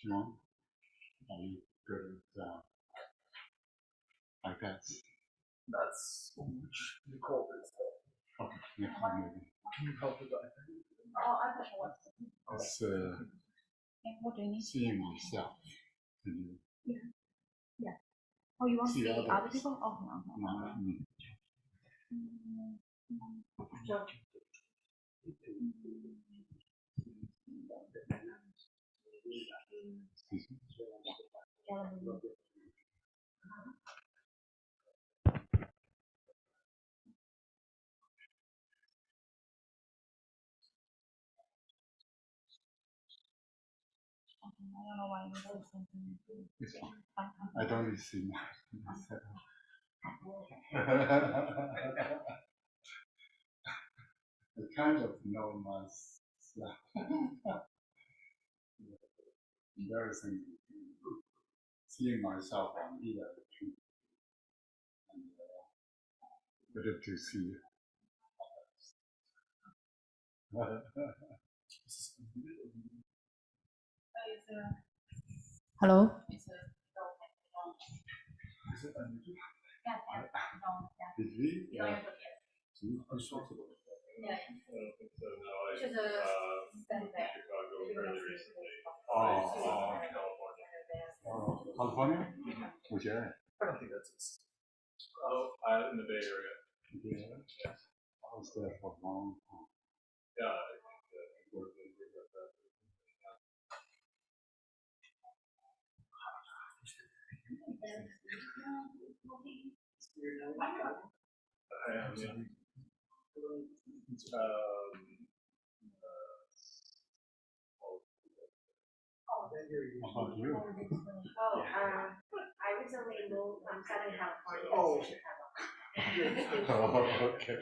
No, you good at like that. That's which you call this. Okay, next one maybe. Can you help with that? It's seeing myself. Can you Oh, you want to see see others? other people? Oh, no. I don't know why you said something. It's fine. I don't really see myself. I kind of know myself. Embarrassing. Seeing myself on either tree and better to see. Hello? Did we? Yeah. Unsortable. I don't think so. No, I moved to Chicago fairly recently. Oh, California. California? Which area? I don't think that's it. In the Bay Area. Yeah. Yes. I was there for a long time. Yeah, I think that worked in that. I am, yeah. How about you? I recently moved from Southern California Oh. to Chicago. Oh, okay.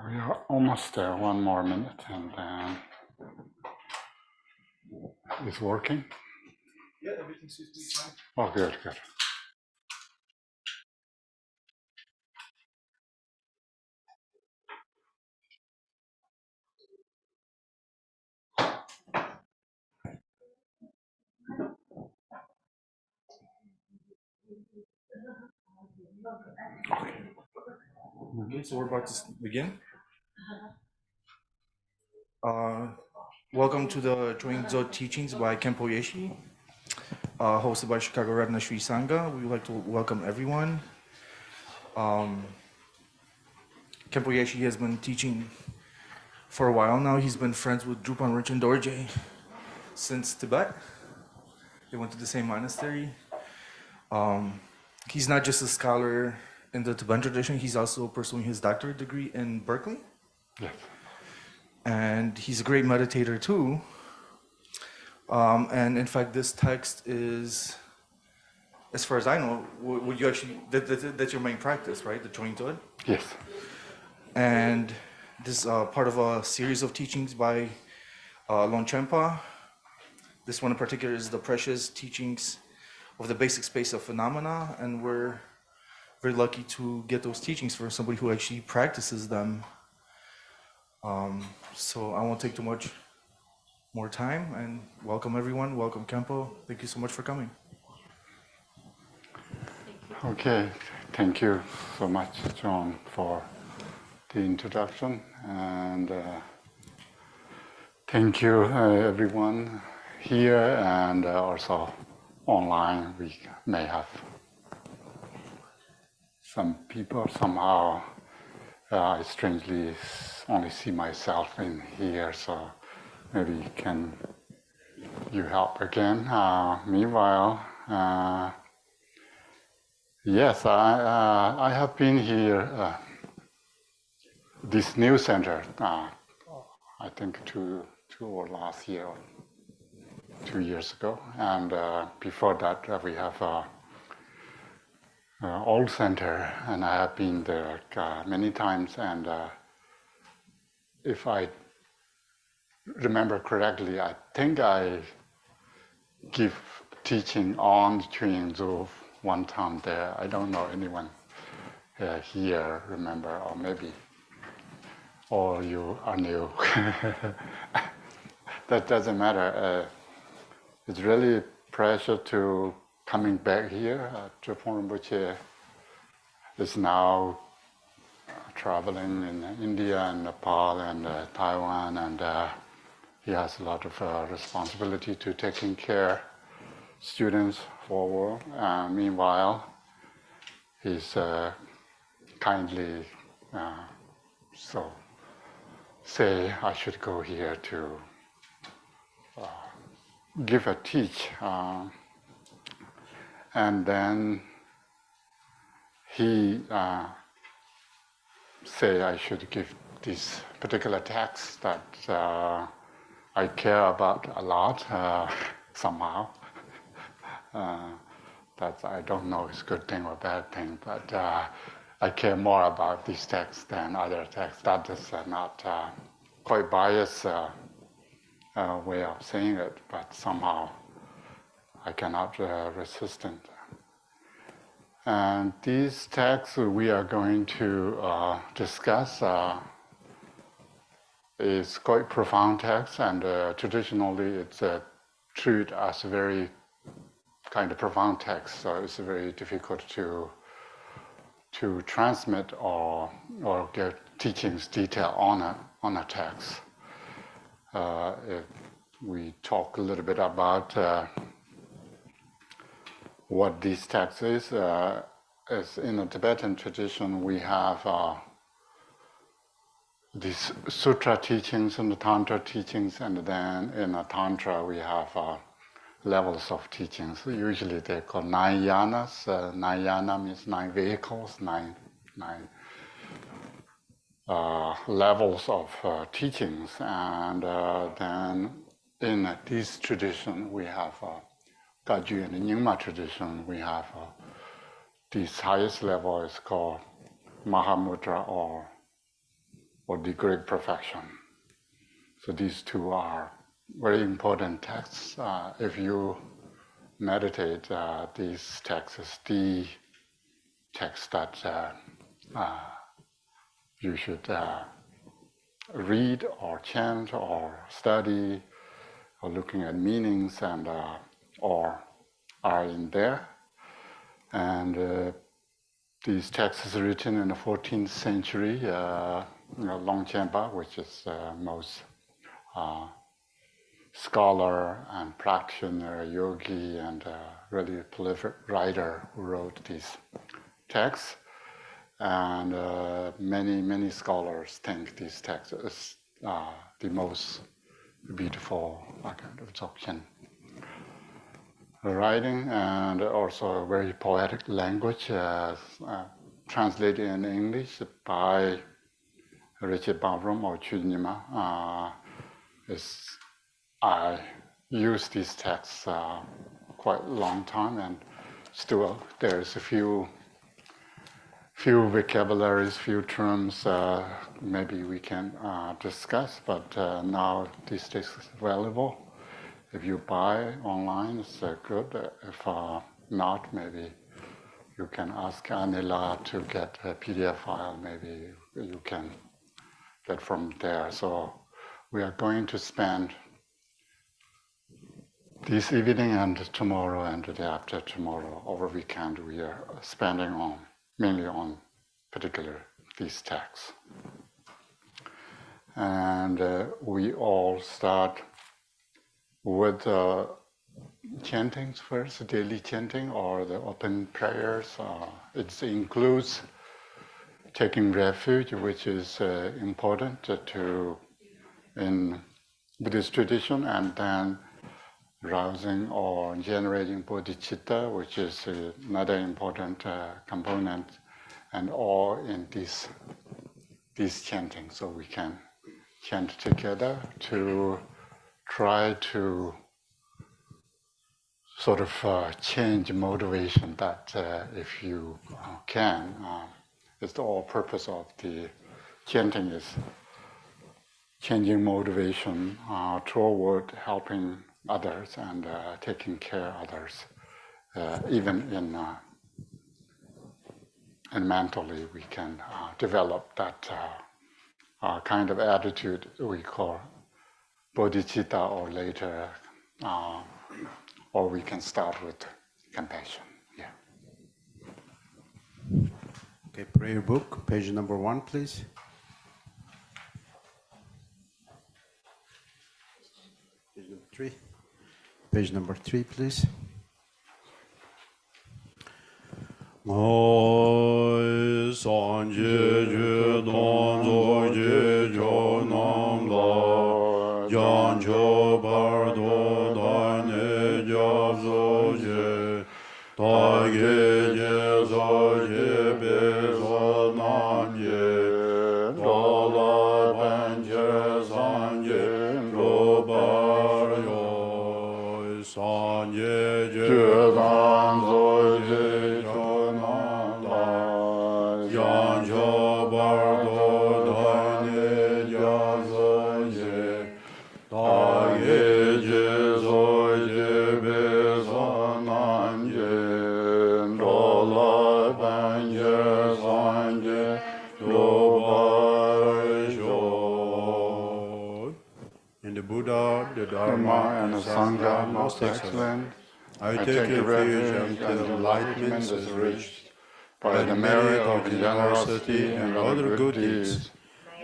We are almost there. One more minute, and then it's working. Yeah, everything seems to be fine. Oh, good, good. Okay, so we're about to begin. Welcome to the Joinzo Teachings by Khenpo Yeshi, hosted by Chicago Ratna Sri Sangha. We would like to welcome everyone. Khenpo Yeshi has been teaching for a while now. He's been friends with Drupal Rinchen Dorje since Tibet. They went to the same monastery. He's not just a scholar in the Tibetan tradition, he's also pursuing his doctorate degree in Berkeley. Yes. And he's a great meditator too. And in fact, this text is, as far as I know, would you actually, that's your main practice, right? The Joinzo? Yes. And this is part of a series of teachings by Longchenpa. This one in particular is the precious teachings of the basic space of phenomena, and we're very lucky to get those teachings from somebody who actually practices them. So I won't take too much more time, and welcome everyone. Welcome Khenpo. Thank you so much for coming. Okay. thank you so much, John, for the introduction, and thank you, everyone here and also online. We may have some people somehow. I strangely only see myself in here, so maybe can you help again? Meanwhile, yes, I have been here, this new center, I think two or last year, 2 years ago, and before that we have old center, and I have been there many times, and if I remember correctly, I think I give teaching on Chuang one time there. I don't know anyone here remember, or maybe all you are new. That doesn't matter. It's really a pleasure to coming back here. Tripon Rinpoche is now traveling in India and Nepal and Taiwan, and he has a lot of responsibility to taking care students forward. Meanwhile, he's kindly so say I should go here to give a teach, and then he say I should give this particular text that I care about a lot somehow. That I don't know is a good thing or bad thing, but I care more about this text than other texts. That is not quite biased way of saying it, but somehow I cannot resist it. And these texts we are going to discuss is quite profound text, and traditionally it's treated as a very kind of profound text, so it's very difficult to transmit or get teachings detail on a text. If we talk a little bit about what this text is in the Tibetan tradition we have these sutra teachings and the tantra teachings, and then in a tantra we have levels of teachings. Usually they're called 9 yanas. 9 yana means 9 vehicles, nine levels of teachings. And then in this tradition we have Gaju and the Nyingma tradition, we have this highest level is called Mahamudra or the Great Perfection. So these two are very important texts. If you meditate, these texts is the text that you should read or chant or study or looking at meanings and or are in there. And these texts are written in the 14th century. Longchenpa, which is most scholar and practitioner, yogi, and really prolific writer who wrote these texts. And many scholars think these texts is the most beautiful kind of Dzogchen writing, and also a very poetic language, translated in English by Richard Bavrum or Chunyima. I use these texts quite a long time, and still there's a few vocabularies, few terms maybe we can discuss, but now this text is available. If you buy online, it's good. If not, maybe you can ask Anila to get a PDF file. Maybe you can get from there. So we are going to spend this evening and tomorrow and the day after tomorrow, over weekend, we are spending on mainly on particular these texts. And we all start with chantings first, daily chanting or the open prayers. It includes taking refuge, which is important in Buddhist tradition, and then rousing or generating bodhicitta, which is another important component, and all in these chanting. So we can chant together to try to sort of change motivation that if you can, it's the whole purpose of the chanting is changing motivation toward helping others and taking care of others, even and mentally we can develop that kind of attitude we call bodhicitta, or later, or we can start with compassion. Yeah. Okay, prayer book, page number 1, please. Page number 3. Page number 3, please. Ngoi san je je don zo je jo nam la jan jo bar do da ne ja zo je da ge je zo je be zo nam ye do la ban je san je ro bar yo san je je dan zo je the Dharma and the Sangha, most excellent. I take refuge until enlightenment is reached by the merit of generosity and other good deeds.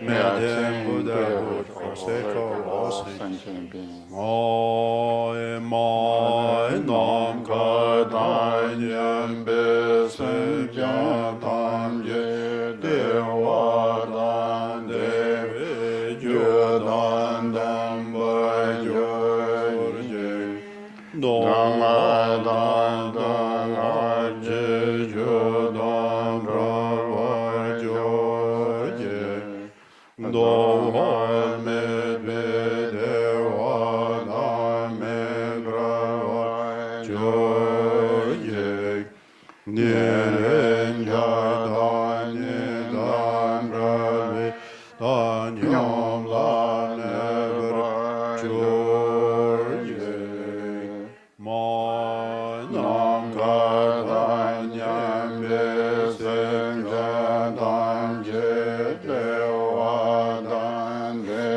May I attain Buddhahood for sake of all sentient beings. Mai nam ka dan yen be sen jan tam je dewa dan devi ju dan dan ba ju je dhamma dan dan a je ju dan ra va ju je do ha me be dewa dan me gra va ju je Niren ja dan ye dan ra ve dan yom la ne bra ju je ma nam ka dan yam be sen ja dan je de wa dan de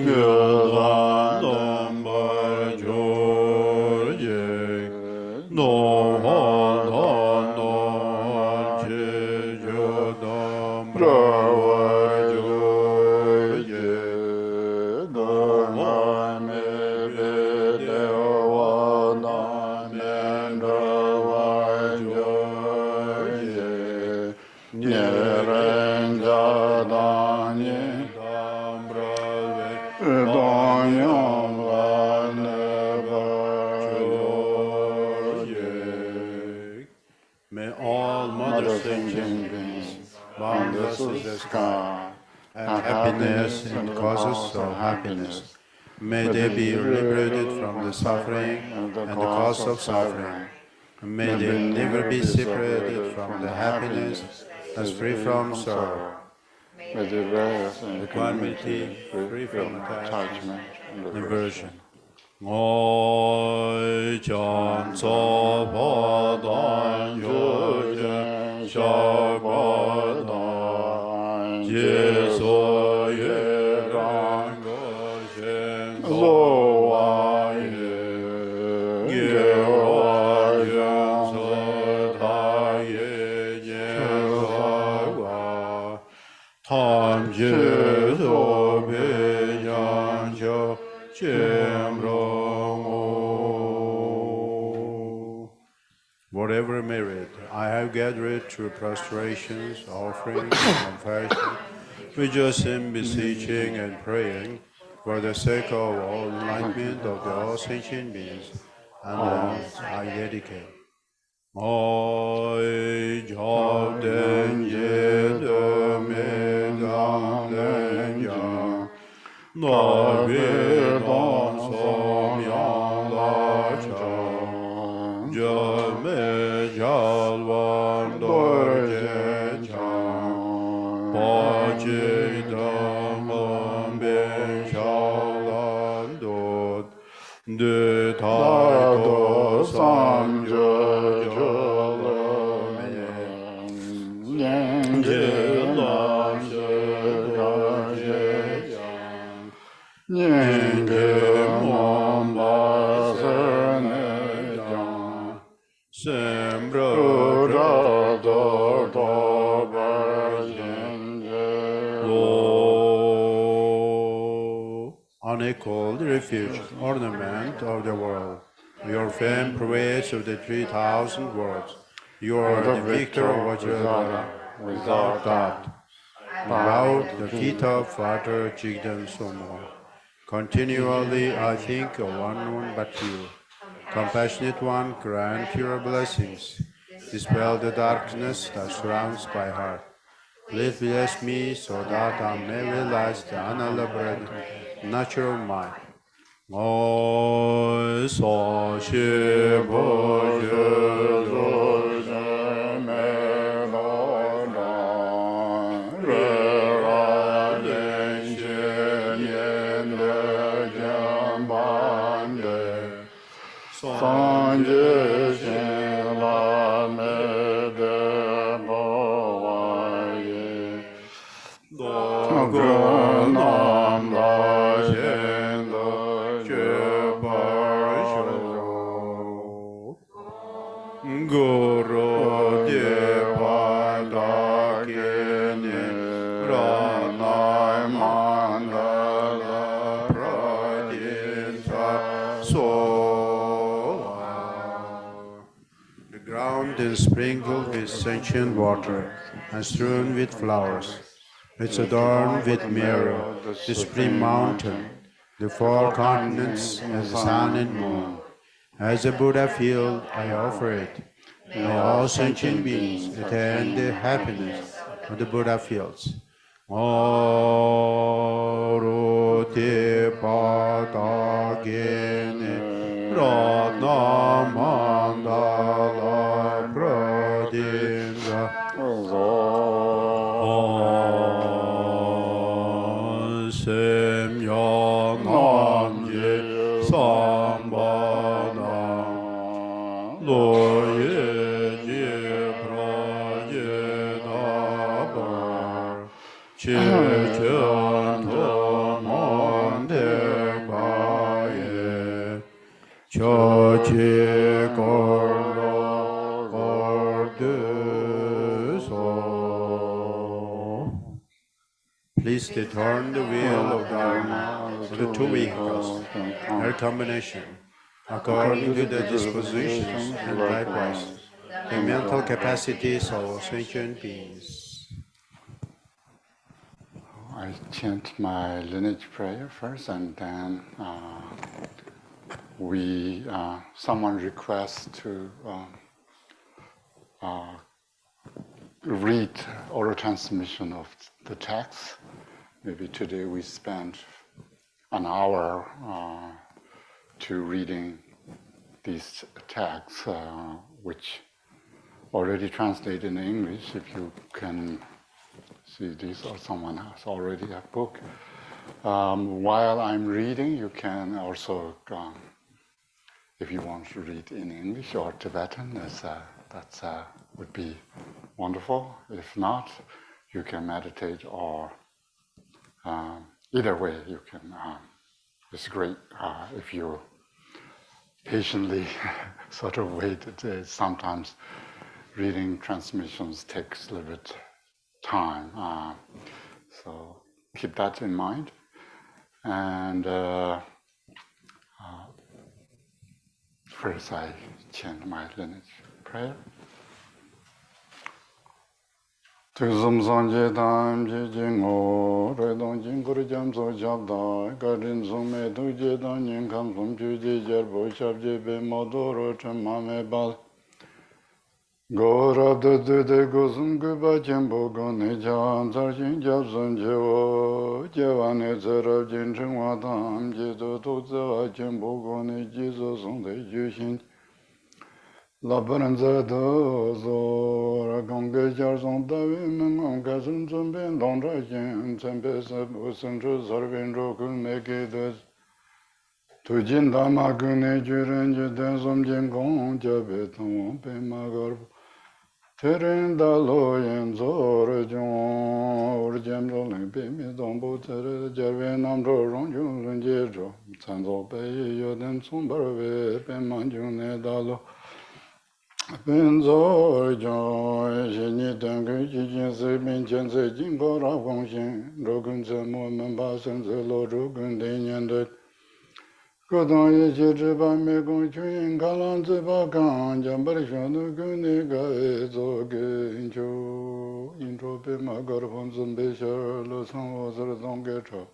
yu dan dan ba ju je no ha dan dan je ju dan bra wa ju je dan ma me be de wa na me ra wa ju je nye ren ja dan ye dan bra ve dan yom la ne ba ju je. May all mother sentient beings, boundless as the sky, have happiness and causes of happiness. May they be liberated from the suffering and the cause of suffering. May they never be separated from the happiness as free from sorrow. May they rest in Equanimity, free from attachment and and aversion. Ngoi chan so pa dan yu jen sha pa dan je so ye ran go shen so wa ye ye wa yen so ta ye jeso peyan cho chemrong. Whatever merit I have gathered through prostrations, offerings, and fasting, rejoicing, beseeching, and praying, for the sake of all enlightenment of the all sentient beings, and thence I dedicate. I job den ye de me dang den yang, na vi dong som yang la chang, je me jal wan dor je chang, pa chi dang lam ben shao lan dot, de tai to san je unequaled refuge, ornament of the world. Your fame pervades of the 3,000 worlds. You are the victor of Vajradhara, without doubt. About the feet of Father Jigdan Somo. Continually I think of one but you. Compassionate one, grant your blessings. Dispel the darkness that surrounds my heart. Please bless me so that I may realize the unelaborated nature of mind. I saw Guru Depada Kene Pranay Mandala Pradinta Sola. The ground is sprinkled with sentient water and strewn with flowers. It's adorned with mirror, the supreme mountain, the four continents, and the sun and moon. As a Buddha field, I offer it. May all sentient beings attain the happiness of the Buddha fields. Maruti Patagene Ratna Mandala Pradinga Sem Yanamje Sambana Loye Please determine the wheel of Dharma for the two vehicles, their combination, according to the dispositions and likewise the mental capacities of sentient beings. I chant my lineage prayer first, and then someone requests to read oral transmission of the text. Maybe today we spend an hour to reading these texts, which already translated in English. If you can see this, or someone has already a book. While I'm reading, you can also, if you want to read in English or Tibetan, that would be wonderful. If not, you can meditate, or either way, you can. It's great if you patiently sort of wait. Sometimes reading transmissions takes a little bit time. So keep that in mind. And first I chant my lineage prayer. Tuzum sanje tam je jingo, redong jingor jam so jabda, garin sume tu je dan yin kam sum ju je jerbo shab je be modoro chama me bal. Go rab de go sum guba jembo go ne jan zar jin jab sun je wo, je wa ne zerab jin cheng wa tam je do to ze wa jembo go ne je zo sung de ju xin. La baranza do zo ra gongge jar zong da vi men ngong ka sun sun ben dong ra yin chen pe se bu sun chu zar ben ro kun me ke de tu jin da ma gu ne ju ren je den som jin gong ja be tong pe ma gar te ren da lo yin zo re jong or jem ro ling pe mi dong bu te re jar ve nam ro rong ju ren je ro chan zo pe yo den song bar ve pe man ju ne da lo Benzo joy, Jenny Dunker, Jin Se, Min Chen Se, Jin Go Ra Gong Xin, Rogun Se Mo Men Ba Sen Se Lo Rogun De Nian De. Go Dong Ye Che Zhe Ba Me Gong Chuyin, Ka Lan Zi Ba Gang, Jan Bar Xiong Nu Gu Ni Ga E Zo Ge In Chu, In Chu Pe Ma Gar Fon Zun Be Xer, Lo Sang Wo Ser Dong Ge Cho.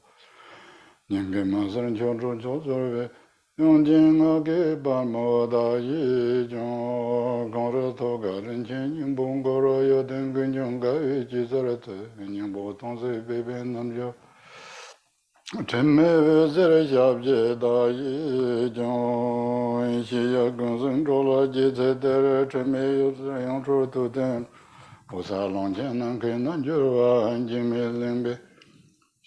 Ning Ge Ma Ser Chong Chu Cho Zor Ve. Yong jing a ge ba mo da yi jong gong re to ga ren chen yin bong go ro yo den gun jong ga yi ji sa re te yin bo tong se be be nam yo chen me we se re shab je da yi jong shi ya gong sun zho la ji se de re chen me yo se yong chu tu ten bo sa long chen nang ke nan ju wa jing me ling be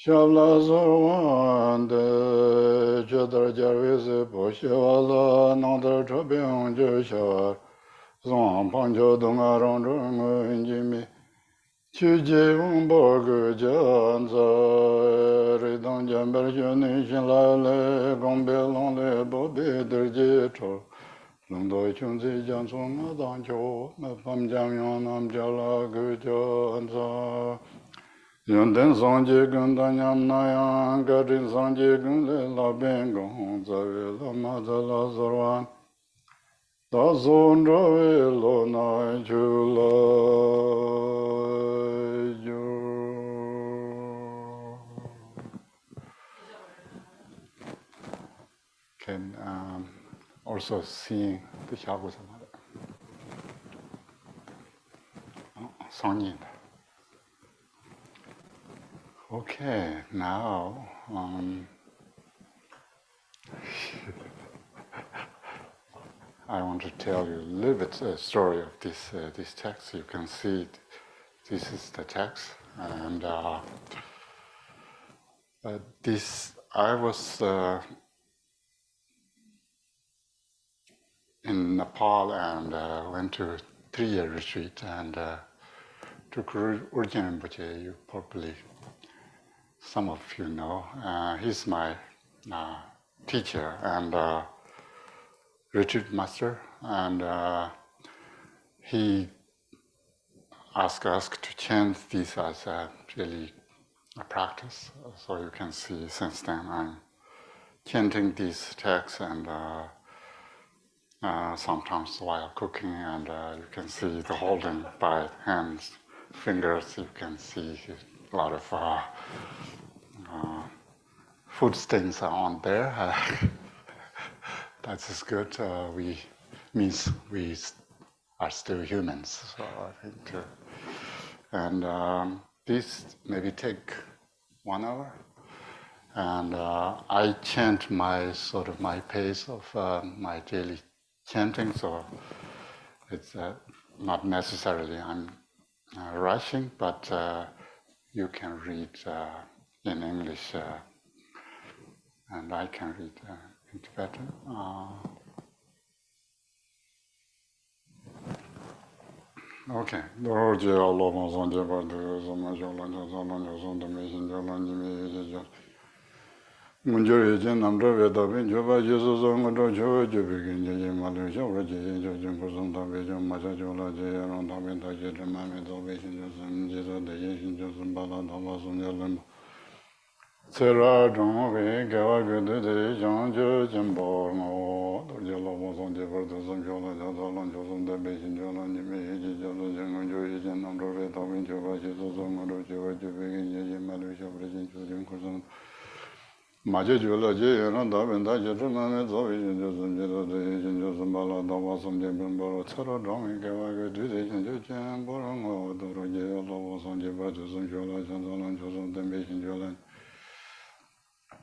Shabla Zorwan de Jadar Jarvis Poshavala Nandar Chabion Joshar Zon Panjo Dungaron Jimmy Chuje Umborg Janza Redon Jamber Junishin Lale Gombelon Le Bobby Derjeto Lundo Chunzi Janson Madancho Mapam Jamyon Amjala Gujanza Yonten Sanje Gunda Nyam Nayan Garin Sanje Gunle La Bengon Zave La Mazala Zorwan Da Zon Rave Lo Nai Chula Can also sing the Shabu Samada. Songin. Okay, now I want to tell you a little bit story of this text. You can see this is the text, and this I was in Nepal and went to 3-year retreat and took Urgyen Rinpoche. You probably some of you know. He's my teacher and retreat master, and he asked us to chant this as really a practice. So you can see since then I'm chanting these texts and sometimes while cooking, and you can see the holding by hands, fingers. You can see a lot of food stains are on there. That is good. We means we are still humans. So I think, and this maybe take 1 hour, and I chant my sort of my pace of my daily chanting. So it's not necessarily I'm rushing, but you can read in English, and I can read in Tibetan. Okay. Sera Dong Wei Gawa Gudu De Jean Jo Jimbo No Jolo Mozon de Verdoson Jola Jolon Joson de Beijing Jola Nime Jolo Jango Jo Jen Namro Re Tawin Joba Jizo Zongoro Joba Jubegin Yaji Malusha President Jodin Kurzon Maje Jola Jena Davenda Jerumane Zovi Joson Jelo De Joson Bala Dawa Som Jembin Boro Sera Dong Wei Gawa Gudu De Jean Jo Jimbo No Doro Jolo Mozon Jeba Joson Jola Jolon Joson de Beijing Jola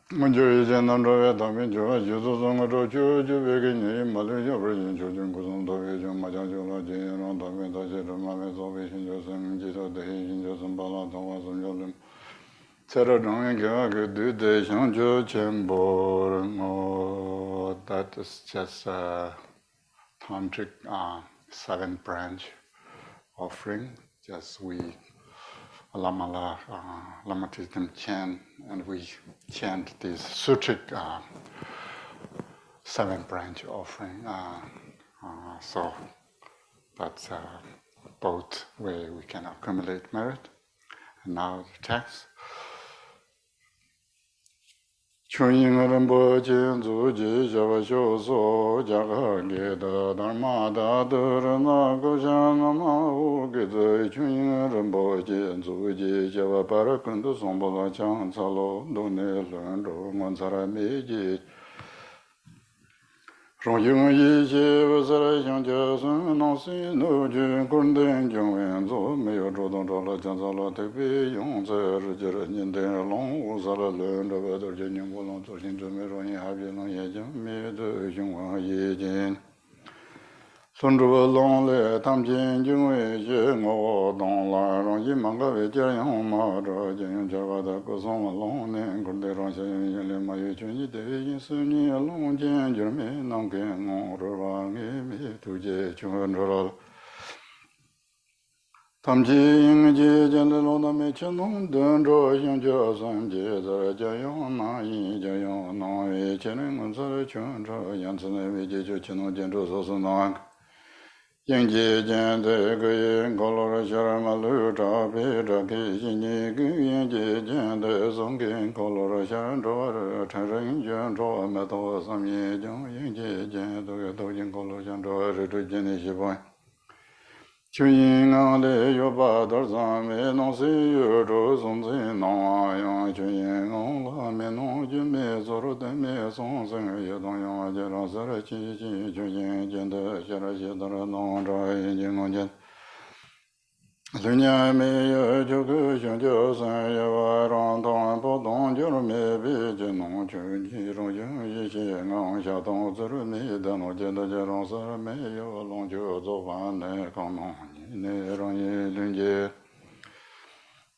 Manjuri Janandra Dami Joa Juzo Zongo Jojo Begin Malaysia Virgin Jojun Kuzon Dovision Majajola Jayan Dami Dajit Mame Zovision Josen Jito De Hijin Josen Bala Tawa Zonjolim Sarah Dong Gaga Do De Shanjo Chembor. Oh, that is just a tantric seventh branch offering. Just we Lama Lamatism chant, and we chant this sutric seventh branch offering. So that's both way we can accumulate merit. And now the text. Chunying Rambo Jinzu Ji Java Shoso Jaga Geda Dharma Da Durana Gojana Mahu Gida Chunying Rambo Jinzu Ji Java Parakundu Sombola Chan Salo Dune Lundro Mansara Meji Rongyung Yi Ji Vasara Shangja Sun Nansi No Jun Kunden Jung Wen Zo Meyo Jodon Jola Jansala Tepe Yong Zer Jir Ninden Long Uzala Lund Vedor Jenyung Bolon Toshin Jume Ronyi Habi Long Yejung Me De Jung Wang Yejin Sundruwa Long Le Tam Jin Jung Wei Ji Ngo Dong La Ronyi Manga Wei Jia Yang Ma Zha Jenyung Java Da Ko Song Long Nen Kunde Rong Xia Yin Le Ma Yu Chun Yi De Yin Su Ni Long Jin Jir Me Nang Ke Ngong Ru Wa Nge Me Tu Je Chun Ru Tam Ji Yin Ji Jen Le Lo Na Me Chen Nong Den Zhuo Xiong Jia San Jie Zhe Jia Yong Na Yi Jia Yong Na Wei Chen Ren Ngon Zhe Chun Zhe Yan Zi Ne Wei Ji Ju Chen Nong Jian Zhu So Su Nang Yang Ji Jian De Ge Yin Ko Lo Re Xia Re Ma Lu Zha Pi Zha Ki Xin Yi Ge Yin Ji Jian De Song Ge Ko Lo Re Xia Ren Zhuo Re Chen Ren Jian Zhuo Me To Sam Yi Jiang Yang Ji Jian Do Ge Do Yin Ko Lo Xian Zhuo Re Zhu Jian Ni Xi Bai Chuyin Ang Le Yo Ba Dar Zang Me Nong Si Yu Zhu Song Zi Nong Yang Chuyin Ang La Me Nong Ju Me Zo Ru De Me Song Seng Ye Dong Yang Jie Rang Se Re Qi Qi Chuyin Jian De Xie Re Xie Da Re Nong Zha Yin Jing Nong Jian Lun Nian Me Ye Jiu Ge Xiong Jia San Ye Wai Rang Tong Po Dong Jiu Ru Me Bi Jin Nong Chun Ji Rong Jing Yi Xie Ngang Xia Dong Zi Ru Me Da Nong Jian De Jie Rong Se Re Me Yo Long Jiu Zo Fan Ne Kang Nong Ne Rong Yi Lun Jie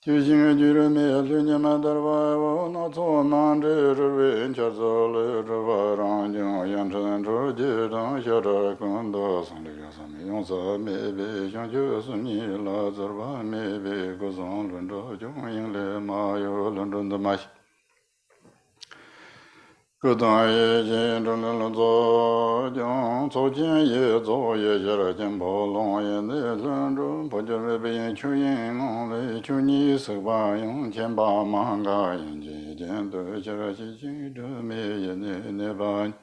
Jiu Xing Ju Ru Me Lun Nian Ma Dar Wai Wo Na Zo Nan Zhi Ru Wei Chia Zo Le Zhi Wai Rang Jing Yan Chen Zhu Ji Zhang Xia Zhe Kun Da San Li Ge San Me Yong Se Me Bi Xiang Ju Su Ni La Zi Ba Me Bi Gu Zong Lun Zhe Jiong Ying Le Ma Yo Lun Zhen De Ma Xi Gu Dang Ye Jin Zhen Le Lun Zo Jiang Cao Jian Ye Zo Ye Xia Re Jian Po Long Ye Ne Lun Zhu Po Ji Wei Bi Yin Chu Yin Long Lei Chu Ni Se Ba Yong Qian Ba Ma Ga Yin Ji Jian De Xia Re Xi Jing Zhe Me Ye Ne Ne Ba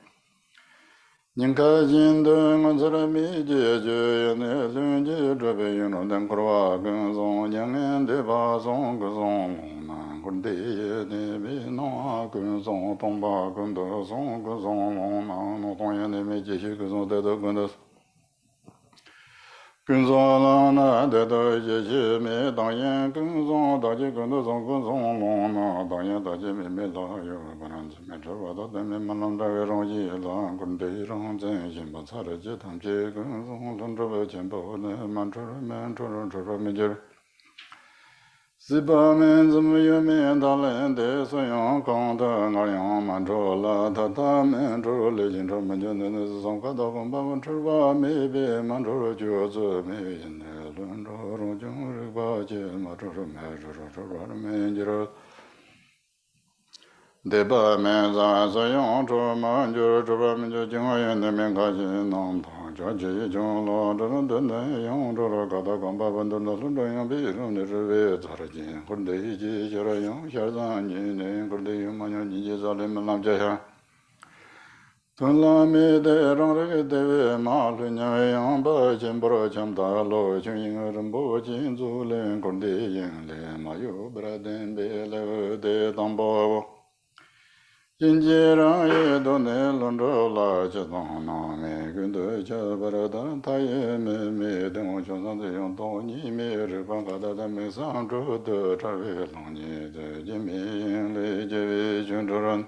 Ning Ka Jin De Ngon Zi Re Mi Jie Jie Ye Ne Lun Ji Zhe Bei Yin Rong Den Kru Wa Gen Zong Yang En De Ba Zong Ge Zong Long Nan Kun De Ye Ne Bi Nong A Gen Zong Tong Ba Gen De Zong Ge Zong Long Nan No Tong Ye Ne Me Ji Xi Ge Zong De De Gen De Gen Zong Lang Na De De Ye Xi Me Dang Yan Gen Zong Da Ji Gen De Zong Gen Zong Long Na Dang Yan Da Ji Me Me La Yo Ba Ran Zi Me Zhe Wa Da De Me Ma Lam Da Ge Rong Yi Lang Kun De Rong Zhen Xin Ba Ca Re Ji Tam Ji Gen Zong Lun Zhe Wei Qian Po Ne Man Zhe Re Men Zhe Ren Zhe Zhe Me Ji Re Si Ba Men Zi Me Ye Men Da Len De Se Yang Kang De Nga Yang Man Zhe La Ta Ta Men Zhe Le Jin Zhe Men Ji Ne Ne Si Song Ka Da Gong Ba Wen Zhe Wa Me Bi Man Zhe Re Jue Zi Me Yin Ne Lun Zhe Rong Jiong Ri Ba Ji Ma Zhe Zhe Me Zhe Zhe Zhe Zhe Me Ji Re Deba men za sa yang zhu ma ju zhu ba men ju jing wa yan de men ka jin nang pa jia ji zhong lo zhe ren den de yang zhu lo ga da gong ba ban de lu zhe yang bi rong de zhe wei za re jin hu de yi ji xia re yang xia zang ni ne hu de yu ma yang ji ji za le men lam jia xia Tun la mi de rong re ge de wei ma lu nya wei yang ba chen bo ro cham da lo chen yin ren bo jin zu len hu de yin le ma yu bra den be le de dang bo Yin ji rang ye do ne lon zhou la che dong na me gun de che bar dan ta ye me me dong chong san de yong dong ni me ri ban ga da da me sang zhu de cha wei long ni de jin me yin le je wei jun zhu ren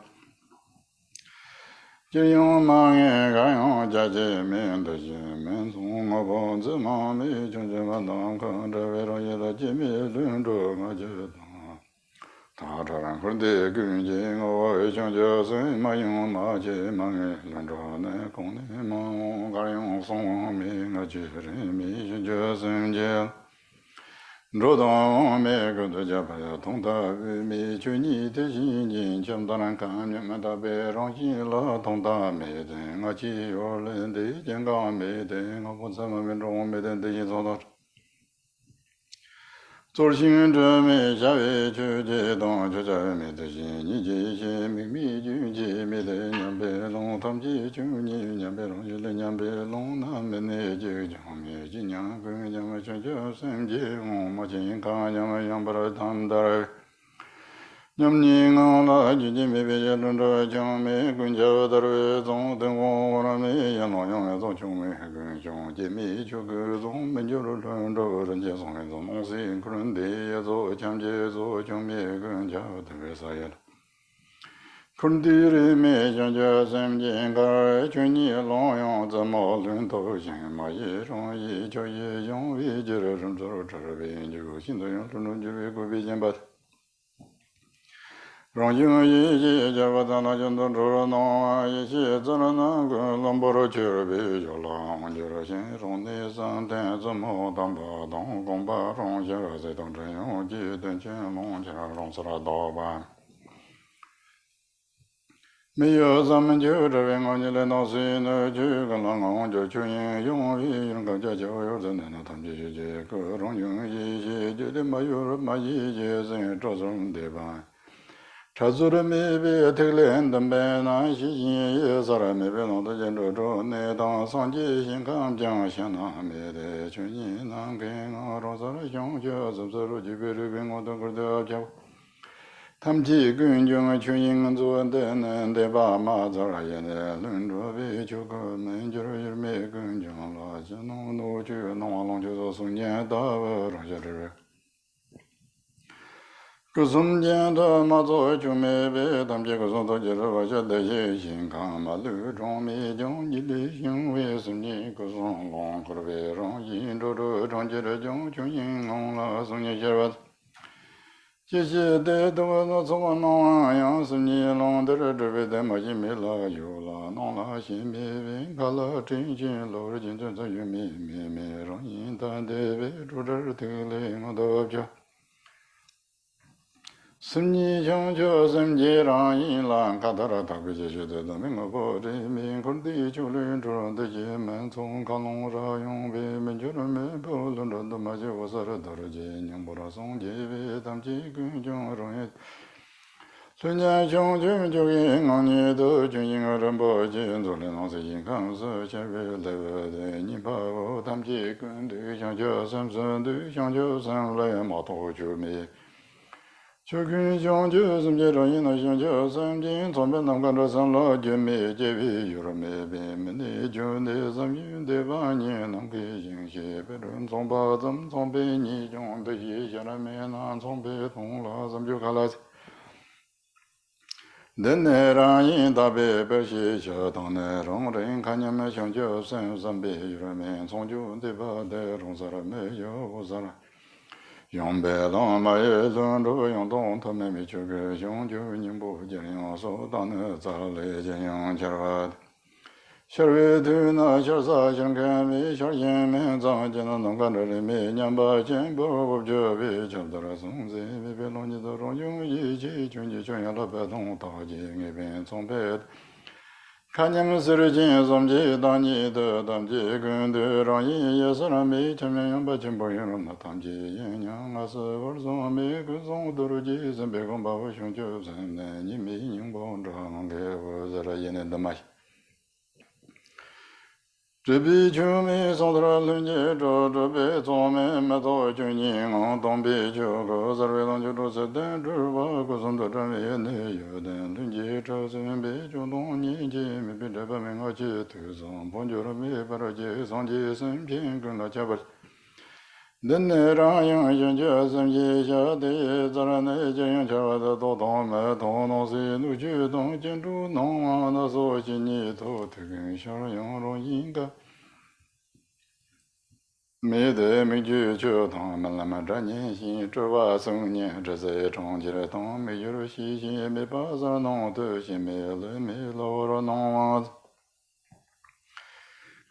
Jin yong ma ye ga yong jia jie men de jie men song ma bon zi ma me chung jin wan dong kang zhe wei rong ye de jin me lun zhu ma jie dong Ta cha ran kun de gun jing o wei chung jie sun ma yong ma jie ma nge lun zhuo ne gong ne ma wong ga yong song me nga jie ren mi chung jie sun jie zhou dong me gu de jia pa ya tong da wu mi chu ni de xin jin qian da ran kan mi ma da bei rong xin la tong da me de nga ji yo len de jian ga me de nga bu zhe ma wen zhong me de de yin zhou da 做行者没下为去解动，就在没得心，你解心秘密就解没得娘白龙，他们解就你娘白龙，有了娘白龙，那没那就讲没就娘跟娘们全叫三界，我们健康娘们养不了他们的。Nyam ni ngā la ji ji me be ya lun zha jiang me gun jia dar wei zong deng wo la me yan lo yang ya zong chung me gun chung ji me chu ge zong men jiu lu lun zhou ren jie zong zong nong xin ku ren de ya zo jiang jie zo chung me gun jia de wei sa ya kun di ri me jiang jia sam jian ga chun ni long yang zi mo lun dou xin ma yi rong yi jiu yi yong wei ji re ren zhou zhe wei ji gu xin de yang lun lun ji wei gu wei jian ba 让因一切皆不咱那就能做那一切自然那个能不着去比较浪，就是心中的三天怎么当不当公把上些在当真用几等钱弄钱弄死了倒吧。没有咱们就这边我你来闹水呢，就跟那我就去用一用个叫叫有在那他们这些各种用一些觉得没有嘛一些人这种的吧。 차주를 매배 택lên 담배 나 시신에 사람에 배노도 전조조 내당 상지 신감장 신나 매대 주니 남갱어로서 용저 접서로 지배를 병어도 그러다 저 탐지 근정의 주인은 조한데는 대바마 저라예네 른조비 주거 መን저를 열매 근정라 저노노 주 농왕롱저도 송년다 저를 그 숨전도 마저 주매배 담제 그 손도 저러서 대신 신강마루 종미종 일리 신외 숨니 그 손공 그러베로 인도로 정제를 정중인공라 송녀 저와 제제대도 노소노 양스니 롱들을 드베데 마지메라 요라 농라 신메베 갈라 진진로 진전저 유미메메로 인단데베 루르 들레 모도죠 승리 정저 섬지랑 인랑 가다라 다그제제도 명고 리민 군디 줄은 줄은데 제만 송강롱라 용베 면주르메 볼런도 마제 오사라 더러제 냥보라 송제베 담지 근정으로에 순야 정주 조기 응원에도 중잉어른 보진 돌은 어서인 강서 제베레데 니바고 담지 근디 정저 섬선도 정저 섬래 마토 주미 就跟将就什么人那像就三金从边南干着三老就没结为有了没变没那就那三云的半年能给行些别人从把怎么从被你中的些下来没难从被通了怎么就看了人那让人大白白些小当那让人看见没像就三辈有了没从就的把的容啥了没有啥了 用白浪马也轮着用东他们没去个用就宁不见用手当那咋来见用去了 Sharvetuna Sharsa Shankami Sharjim Zanjana Nangarami Nyamba Jimbo Jovi Chandra Sunzi Bibeloni the Ronyu Yi Junji Chuyala Badon Taji Nibin Sombed Kanyam Surjin Somji Dani the Damji Gundu Rangi Yasarami Chamyan Bajimbo Yunam Tamji Yang Asavazami Guzon Duruji Zambegum Bavashun Josem Nimi Yumbo Range Zarayan and the Mash. Zhibi chumi sondra lunji zho zhibi zome mato chuni ngang tongbi chugu sarvi langchu tu seten zhirwa kusanda zhami ne yoden lunji zho senbi chudong ni ji mi pi zhiba minga chi tu sang ponjura mi para ji sang ji sen ping kuna chabar denne rang yang yin jia sem ji xia di zara ne ji yang cha da do dong me tong nong si nu ju dong jin zhu nong wa na so chi ni to tu gen xia yang rong yin ga没得没就他们那么这年心，这话送年，这在长期的当没有细心，没把啥弄得心没了没老了弄完。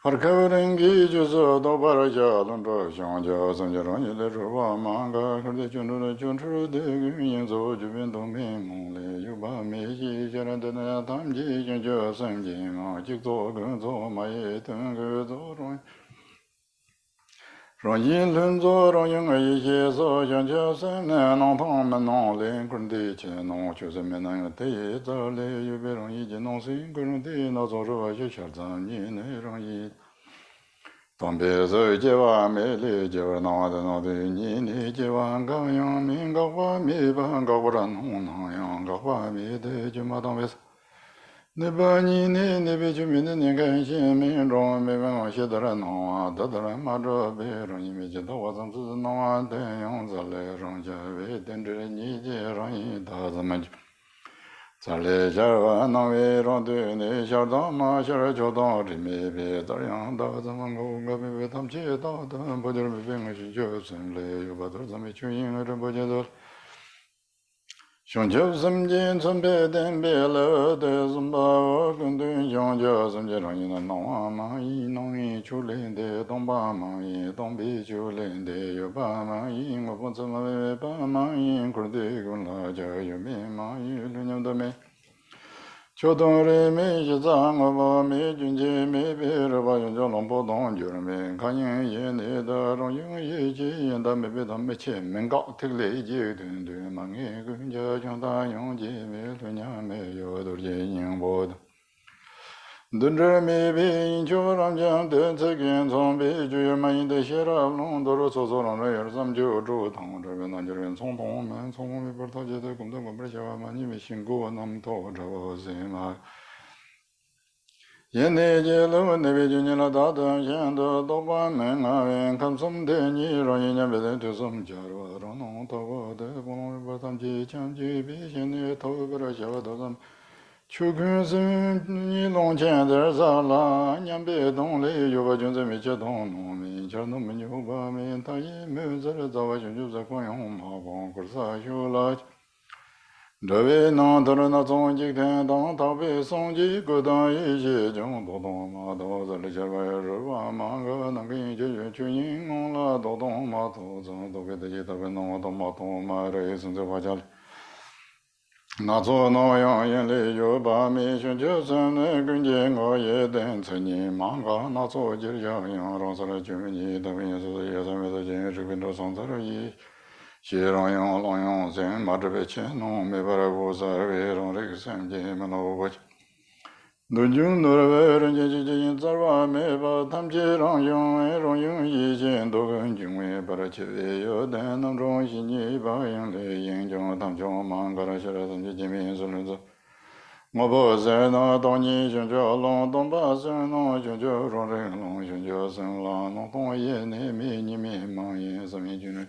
Harkavrengi juzo do baraja londro shangja sanja rangi le ruwa manga kurde chunru le chunru de yin zo jubin do me mong le yuba me ji jaran de na tam ji janja samji ma jik zo gun zo ma ye teng ge zo rong rong yin lun zo rong yin yi xie so janja sam na nong tong men nong len kun de che nong chu se men nang de ye za le yu be rong yi ji nong sin kun de na zo ro ye char zang ni ne rong yi当别人结完美丽结完那的那的你你结完高阳明高花米吧高不然红那样高花米的就嘛当别你把你别就明的你看心民众没办法写的人弄啊得的人嘛这别人因为知道我总是弄啊这样子来让家为等着你这让一大子们咱来家娃那为让对你小当嘛小儿就当这没别这样的咱们我别他们知道的不就是别我是就是来有把多咱们群英这不觉得想就什间准备等别了的什么我跟对想就什么让你那弄啊嘛一弄一出来的东巴嘛一东北出来的有把嘛一我不怎么把嘛一kur的跟老家有没嘛一六年的没秋冬里没些脏我把没军节没别人把人家弄不动就是没看见眼里的让用一些人的没别他们前面搞特累就对对嘛一个人家像大用节没对娘没有都是人不的等着没别就让讲等这个从别就满的些了弄到了说让人儿咱们就住堂这边那就是从东门从那边他觉得工作我不是小嘛你们辛苦那么多这些嘛现在这路那边就你那大东现在都把门啊看什么的你让人家别人就什么家了让弄到我的不能把他们去讲去别现在头不是小都咱秋空生你弄钱的啥啦？年别动嘞，有个君子没接动农民，家农民有把民，他也没在这早晚就是光用马光，可是啥修了？这位南头的那种几天当他被送去各当一些种多动嘛，都在这些玩意儿玩嘛个，那个人就去银行了，多动嘛，都都给他去他们弄到嘛，动嘛，这一生在花家里。那做那样眼泪有把没选就算那跟前我也等着你忙个那做就样样让上来就你的问是也上面的钱这边都上这了一些让样让样钱嘛这边钱弄没把它过在为让这个三钱嘛那我农村那边人家就这在外面把他们这让样以前都跟军委把它去有的那种是你把样的研究他们就忙个了起来他们见面是那种我不在那当年就叫龙东巴山那就叫让人龙就叫生了那东也那没你们忙也什么军人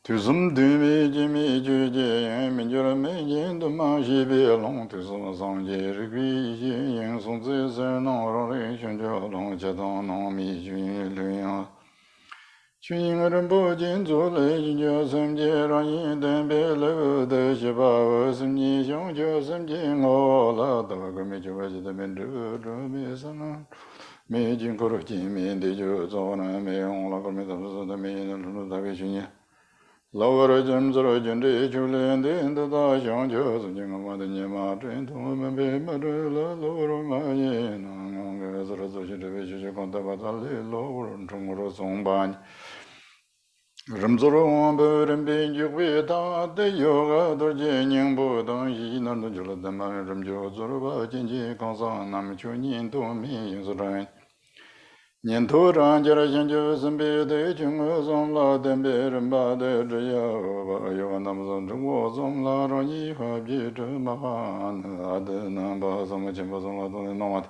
tu sum du mi ji mi ju ji mi ju la mi ji du ma shi bi long tu sum sang ji ri gui ji yin sung zi se nong ro ri shun ju long jia dong nong mi ju lu yang Chuying Rinpo Jin Zu Le Jin Jo Sem Je Rang Yin Den Be Le De Shi Ba Wo Sim Ni Xiong Jo Sem Ji Ngo La Da Gu Mi Ju Wa Ji De Min Zhu Zhu Mi San Na Mi Jin Ku Ru Jin Min Di Ju Zo Na Mi Hong La Gu Mi Da Su Da Mi Yin Lu Da Bi Xun Yin Lao Ra Jim Zu Ru Jin Di Chu Lin Din Da Da Xiong Jo Su Jing Ma De Ni Ma Zhen Tu Ma Bi Ma Zhe La Lu Ru Ma Yin Nang Ge Zu Ru Zu Shi De Bi Shi Shi Gong Da Ba Da Li Lu Ru Chung Ru Song Ba Ni Rimzoro Rimbi Jugwe Da De Yoga Dorje Nyingbo Dong Yi Nan Do Jula Dama Rimjo Zoroba Jinji Kongsa Nam Chu Nyin Do Mi Yin Suran Nyin To Ran Jara Shanjo Sambe De Chung Som La Dembe Rimba De Zhiya Ba Yoga Nam Zon Zhungwo Som La Rong Yi Hua Bi Zhe Ma Han Ade Nam Ba Som Chimbo Som La Dong Nomat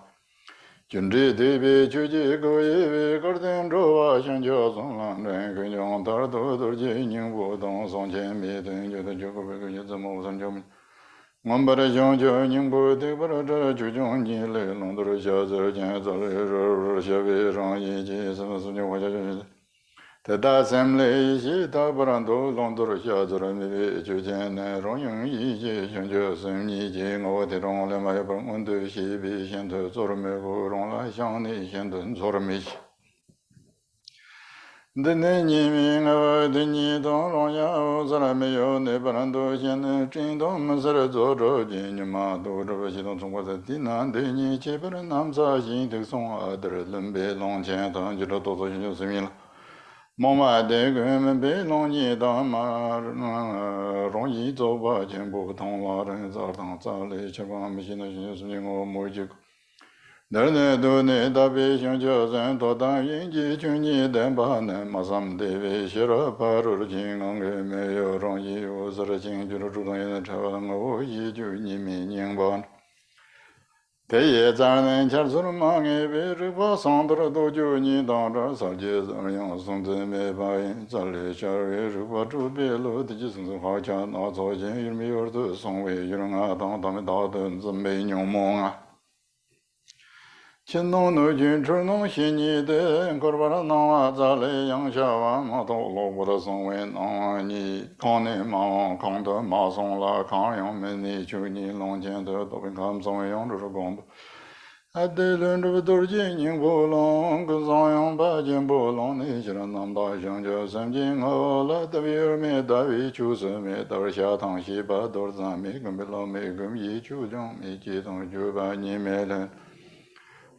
Junri Devi Chuji Goye Garden Rova Shanjo Song Lang Ren Kenyong Tar Do Dorje Nyingbo Dong Song Chen Mi Den Yoda Joko Beko Yizamo San Jomi Ngambara Shangjo Nyingbo Dekbara Zha Chujong Nyi Le Longdoro Xia Zer Jen Zale Ro Xia Wei Rang Yi Ji Sama Sunyo Hua Xia Teta Sem Le Yi Ta Barando Longdoro Xia Zer Mi Wei Chu Jen Ne Rong Yung Yi Ji Shangjo Sem Ni Ji Ngo Te Rong Le Ma Ya Par Ngun De Xi Bi Xian Te Zor Me Go Rong La Xiang Ni Xian Te Zor Me Xi Dene Ni Mi Nga De Ni Dong Rong Ya O Zara Me Yo Ne Barando Xian Ne Jing Dong Ma Sara Zo Zho Ji Ni Ma Do Zho Ba Xi Dong Chung Kwa Sa Di Nan De Ni Che Par Nam Sa Xin Tek Song A Der Lun Be Long Qian Tang Ji Lo Do Zo Xin Jo Se Mi La Mong Ma De Gun Be Long Ni Da Ma Rong Yi Zo Ba Qian Bu Tong La Ren Za Tang Za Le Che Ba Mi Xin Na Xin Jo Se Mi Ngo Mo Ji Gu Der Ne Do Ne Da Be Xiong Jo Zhen Do Dan Yin Ji Chun Ni Den Ba Ne Ma Sam De Wei Xi Ra Pa Ru Jing Ngang Ge Me Yo Rong Yi Wo Zi Ra Jing Ju Ru Zhu Dong Yin Cha Wa Ngo Yi Ju Ni Mi Ning Ba Te Ye Zan Nen Char Sur Ma Nge Be Ri Pa Sang Dar Do Ju Ni Dang Zha Sa Je Zang Yang Song Zi Me Ba Yin Za Le Cha Wei Ri Pa Zhu Be Lo Di Ji Song Song Ha Cha Na Zo Jin Yu Mi Yor Du Song Wei Yu Nga Dang Da Me Da Den Zi Me Nyong Mo Nga Qin Nong Nu Jun Chur Nong Xin Ni De Kor Ba Ra Nang Wa Za Le Yang Xia Wa Ma To Lo Wu Da Song Wei Nang Ni Kang Ni Ma Wang Kang De Ma Song La Kang Yang Men Ni Chu Ni Long Jian De Do Bin Kam Song Yang Zhu Zhu Gong Bu A De Lun Zhu Dur Jin Ning Bu Long Gu Zang Yang Ba Jin Bu Long Ni Xi Ran Nam Da Xiang Jia Sam Jin Ho La Da Bi Er Me Da Wi Chu Se Me Da Er Xia Tang Xi Ba Do Er Zan Me Gum Bi Lao Me Gum Yi Chu Zhong Me Ji Tong Ju Ba Ni Me Len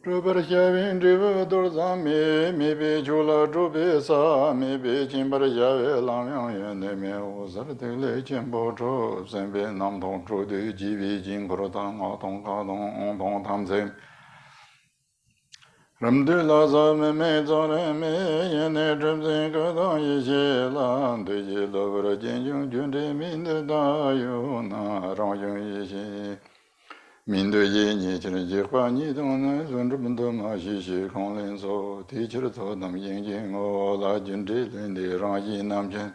Zhu Bar Xia Win Zhi Wu Do Er Zan Me Me Bi Chu La Zhu Bi Sa Me Bi Jin Bar Xia Wei Lang Yang Yuan Ne Me Wu Sa De Le Jian Bo Zhu Sen Bi Nam Tong Zhu De Ji Bi Jin Ku Ru Tang A Tong Ka Tong Ong Tong Tam Zeng Ram Du La Za Me Me Za Re Me Yen Ne Zhem Zeng Ge Dang Yi Xie Lan De Ji Lo Bar Jin Jung Jun De Min De Da Yu Na Rang Yung Yi Xi Min De Yi Ni Qin Ji Hua Ni Dong Ne Zun Zhu Ben De Ma Xi Xi Kong Lin So Ti Qi To Nam Yin Jin O La Jun Zhi Lin De Rang Yi Nam Chen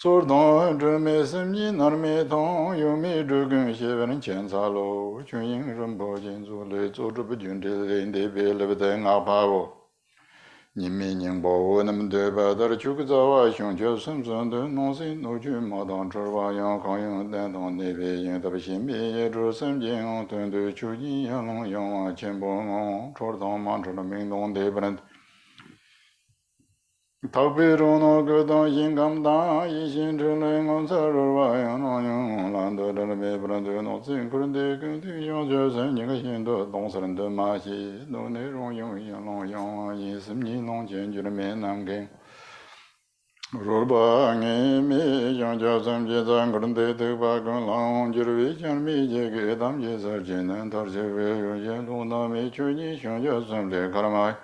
Zor Dong Zhe Me Sim Ji Nar Me Tong Yu Mi Zhu Gun Xie Wen Qian Ca Lo Chun Ying Ren Po Jin Zu Le Zhu Zhu Bu Jun Zhi Lin De Be Le Be De Nga Pa Wo Ni Mi Ning Bo Wo Nam De Ba Dar Chu Ge Za Wa Xiong Jie Sim San De Nong Sin No Ju Ma Dang Zhe Wa Yang Kang Yang Dan Dong Ne Be Yin Da Ba Xin Mi Ye Zhu Sim Jin Ong Tun De Chu Yin Yang Long Yang Wa Qian Bo Ngong Chor Dong Ma Zhe De Ming Dong De Ba Ren Tao Pi Ru No Ge Dong Yin Gam Dang Yi Xin Zhi Le Ngong Sa Ru Wa Yang Nong Yang Lan De De Le Be Ba Ren De No Xin Ku Ren De Gen De Yang Jie Sen Ni Ge Xin De Dong Sa Ren De Ma Xi No Ne Rong Yang Yang Long Yang Wa Yin Sim Ni Long Jian Ju Le Me Nam Gen Ru Ba Nge Mi Yang Jia Sam Jie Zang Ku Ren De De Ba Gen Lang Ji Ru Wei Jian Mi Jie Ge Dam Jie Sa Jin Nan Tar Jie Wei Yu Ye Lu Na Mi Chu Ni Xiong Jia Sam Le Ka Ra Ma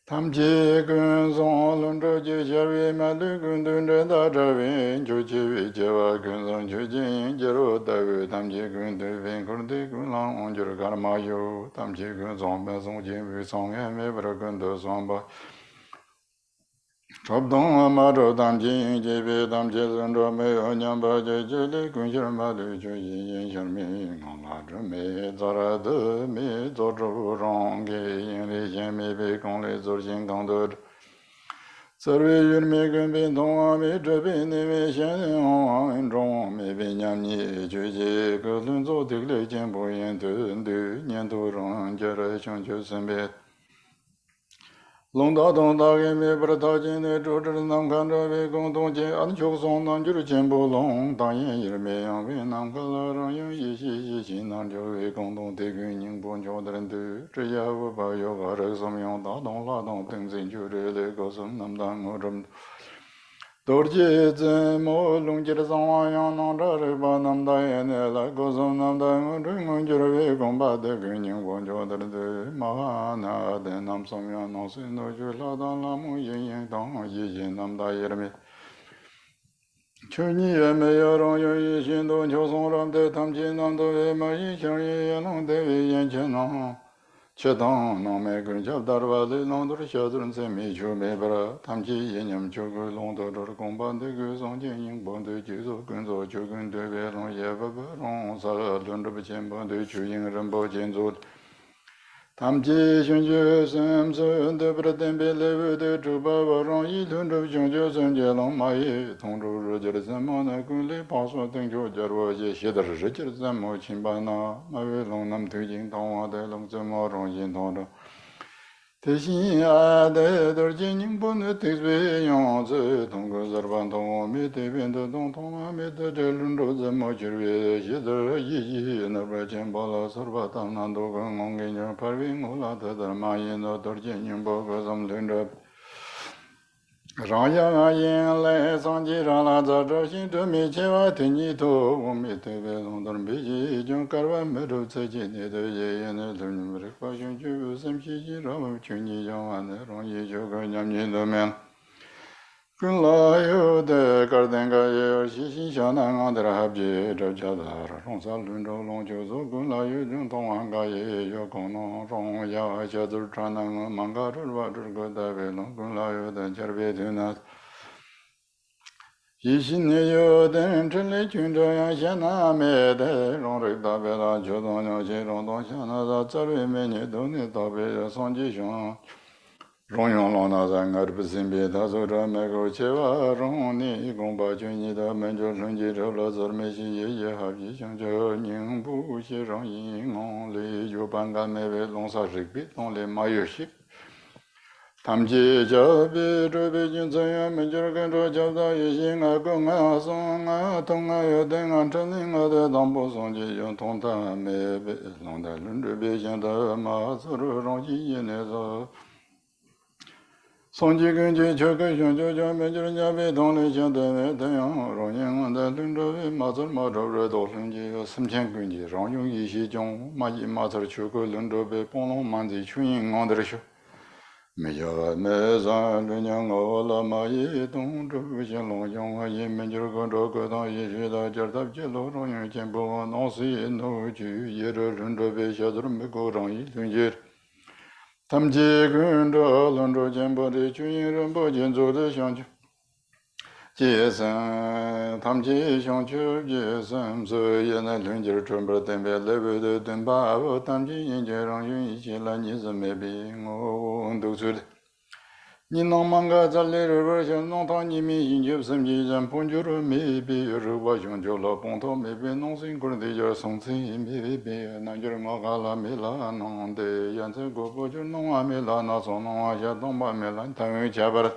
Tam Jie Gun Song Lun Zhe Jie Xia Wei Ma Lu Gun Dun Zhe Da Zhe Wei Ju Jie Wei Jie Wa Gun Song Chu Jin Jie Ru Da Wei Tam Jie Gun De Wei Ku Ren De Gun Lang On Ji Ru Ka Ra Ma Yu Tam Jie Gun Song Ben Song Jin Wei Song Ye Me Ba Ra Gun De Song Ba Chob Dong Ma Zhou Tam Jin Jie Wei Tam Jie Zhen Zhe Me Yo Nyang Ba Jie Jie Le Gun Xi Ma Lu Ju Yin Yin Xian Mi Ngong La Zhe Me Za Ra De Me Zo Zhu Rong Ge Yin Li Xian Mi Bei Gong Le Zo Xin Gang De Sarve yurme gumbe donga me drabe neve shen on rong me be nyam ni juje gulun zo digle jembo yen du nyen do rong jara chong jo sembe long da dong da ge me bra da jin ne zhu zhi nam kan zhe wei gong dong jie an qiu song nan ju jian bo long da yin yi me yang wei nam ka la rong yin yi xi nan jiu wei gong dong de gu ning bo jiu de ren du zhi ya wu ba yu ga re som yong da dong la dong ding zin ju re le go sum nam dang ngo zhen Dor ji zhen mo long ji de zang wang yang nang zhe re ba nam da yin ne la go sum nam da ngo zhen ngo ji re wei gong ba de gu ning bo jiu de ren du ma na de nam som yang nong sin no ju la dang la mu yin yin dang yi yin nam da yi re me Chuni ye me ya rong yu yi xin do qiu song ram de tam chi nam do we ma yi qiang yi ye long de wei yan qian nong che dang nong me gun jiao dar wa li long dur xia zun se mi chu me bra tam chi yin nyam chu gu long do dur gong ban de gu song jin ying bon de ji zo gun zo chu gun de we long ye ba ba rong sa lun de qian bon de chu ying ren bo jian zo tam chi xiong ju sem se de bra den be le wu de zhu ba wa rong yi lun zhu xiong ju sen jie long ma yi tong zhu ru jie zhen mo na gun li pa suo deng ju jia ruo jie xie de shi jie zhen mo qin ba na ma wei long nam tu jing tong wa de long zhen mo rong yin tong zhe te xin a de de jin ning bo ne te zui yong zi tong ge zer ban tong mi te bian de dong tong ma mi de zhe lun zhu zhen mo ji rui xie de yi na ba jian ba la ser ba tam nan do ge ngong ge nian par wi ngo la de de ma yin de de jin ning bo ge zam lun zhe Rang yang yin lai sang ji rang la za zhe xin zhe mi qie wa te ni to wu mi te wei long de bi ji jiong kar wa me ru ce ji ni de ye ye ne lu ni me ri fa xiong ju sem xi ji ra wu chu ni yang wan de rong yi ju ge nyam ni de men Kun la yu de kar den ga ye xi xin xiang nan ang de hab ji zhe jia da rong sa lun zhou long jiu zu kun la yu jing tong wang ga ye yu gong nong rong ya xia zu chan nan mang ga zhi wa zhi ge da wei long kun la yu de jia bei tu na yi xin ne yu den chen le chun zhe yang xian na me de rong ri da bei la jiu dong niao xi rong dong xian na da zhe wei me ni do ni da bei ya song ji xiong Rong yong long na zang er bu sin bi da zo zhe me go che wa rong ni gong ba jun ni da men zhe sheng ji zhe le zer me xi ye ye ha yi xiang zhe ning bu xi rong yin ngong li yu ban gan me wei long sa rik bi long li ma yu xi tam ji jia bi zhe bi jin zhen yan men zhe gen zhe jiao da yi xin a gong a song a tong a yu deng a chen ning a de dang bu song ji yong tong ta me bi long da lun zhe bi xian de ma zi ru rong ji yin ne zhe Song ji gen ji che ge xiong jiu jiao men zhe jia bei dong li xian de wei de yang rong yin wan de lun zhe wei ma zi ma zhe re do lun ji sim qian gun ji rong yong yi xi jiong ma yi ma zi chu ge lun zhe bei bong long man zi chu yin ngong de xiu me ya me zan lun yang o la ma yi dong zhe xian long yong a yi men zhe ge zhe ge dang yi xi da jia dab ji lo rong yong jian bo nong si no ju ye re lun zhe bei xia zi me go rong yi lun ji tam ji gun zhe lun zhe jian bo de chu yin ren bo jian zu de xiang ju jie san tam ji xiang chu jie san se ye na lun ji chun bo den bei le wei de den ba wo tam ji yin jie rang yun yi xi la ni zi me bi ngo du zu de ni nong mang ga za le re wo xian nong tang ni mi yin ji sim ji zhen pong ju ru me bi ru wa xiong jiu la pong to me bi nong sin gu de ye song ci me bi bi na ju ngo ga la me la nong de yan ce gu bo ju nong a me la na song nong a xia dong ba me la tang yu jia ba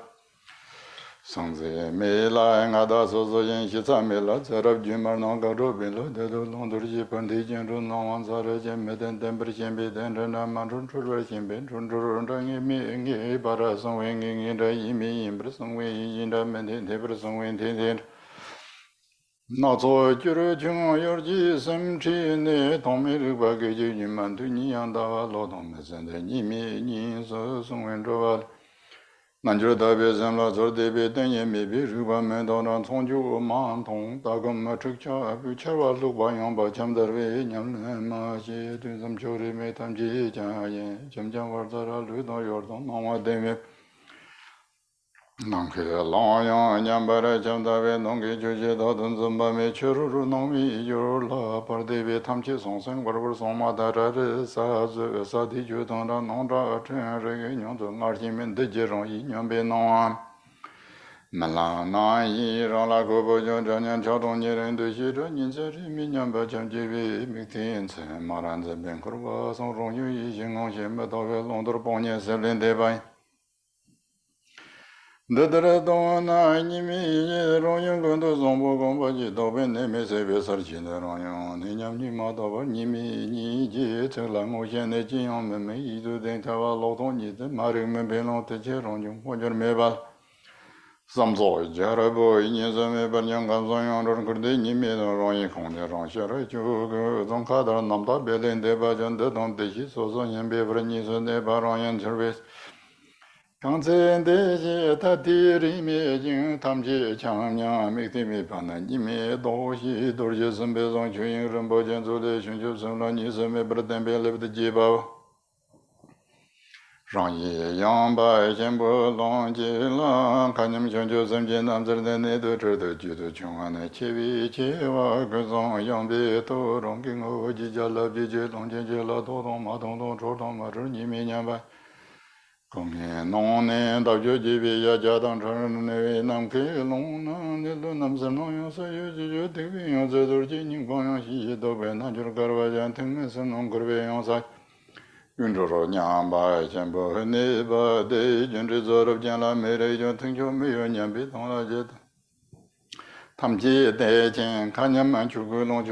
Song zi me la nga da so so yin xi ca me la zi rab ju mar nong ga zhu bin lo de do long dur ji pan ti jin zhu nong wang sa re jian me den den bar xian bei den zhen na ma chun chu zhe xian bei chun chu rong zhe ngi mi ngi ba ra song wei ngi ngi zhe yi mi yin bar song wei yin zhe men ten te bar song wei ten ten na zo ju ru chung yor ji sim chi ne tong me ri ba ge ji yin man tu ni yang da wa lo tong me sen de ni mi ni so song wen zhe wa南觉大别三了，做的别等也没别日本门到那从就忙通，大个么出家不吃哇路吧样吧，чем得为娘人嘛些对咱们家里没他们几家人，чем讲玩在那路到有东那我等于。Nang ke lang yang nyam bare cham da ve nong ke ju je da dun zum ba me chu ru ru nong mi yu la par de ve tham chi song seng war war song ma da ra re sa zu sa di ju dong ra nong ra chen re ge nyong zu ngar chi men de je rong yi nyam be nong Malana yi rong la go bo jong zhang nian chao dong nie ren du xi zhe nin zhe ri mi nian ba chang ji bi mi tin chen ma ran zhe ben kur ba song rong yu yi xin gong xian ba dao ge long dur bong nian se len de bai de de dong na ni mi yi rong yung gong du zong bo gong ba ji dao ben ne me se be sar chi de rong yung ni nyam ni ma dao ba ni mi ni ji chen lang gong xian de jin yong me me yi du den ta wa lao dong ni de ma ri me be long de che rong yung ho jor me ba Samso jarabo yin zame barnyang gamso yang ron kurde nime ron yin kong de ron shara chu ge zong ka dar nam da be len de ba jan de dong de shi so so yin be bar ni so de ba ron yin churbe kang zen de ji ta di ri me jing tam ji chang nya me ti me pa na ni me do shi do je sem be zong chu yin ren bo jan zo de shun ju sem la ni se me bar den be le de ji ba Rang yi yang bai xian bo long ji lang kan nim xiong jiu zhen jian nam zhe de ne de zhe de ju de qiong an ne qi wi qi wa ge zong yang bi to rong ging ho ji jia le bi ji long jian ji la do dong ma dong dong zhou dong ma zhi ni mi nian bai gong yan nong ne dao ju ji bi ya jia dang chen ne wei nam ke long nang de lu nam zhen nong yang sa yu ji ju de bi yang zhe du ji ning gong yang xi yi do bai na ju ge ba jian teng me sen nong ge bei yang sa 云州说娘吧，先不和你吧的，云州做了见了没人就听就没有年别动了就。他们记得见，看见满出个龙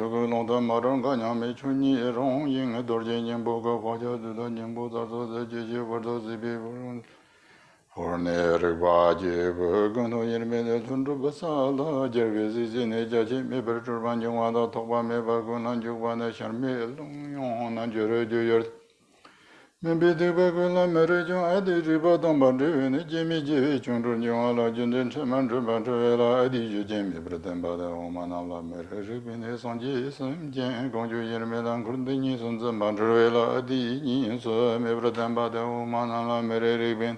的马中个娘没出你容易个多见年不个花椒子的年不早早的这些我都是别不容。我那日吧就不跟头人们的村住不少了，这个是现在家亲没不吃饭就完了，头发没把过那就完了，下面龙用那就有。 Maybe the Bagula Meridian added about on Bandu, Jimmy J. Chundru, Yola, Jundin, Chaman, Bantuela, Adi, Jimmy, Britain, Bada, Omanala, Meribin, Son Jason, Jan, Gonju, Yermelan, Grundinis, and Bantuela, Adi, so Mebritan, Bada, Omanala, Meribin.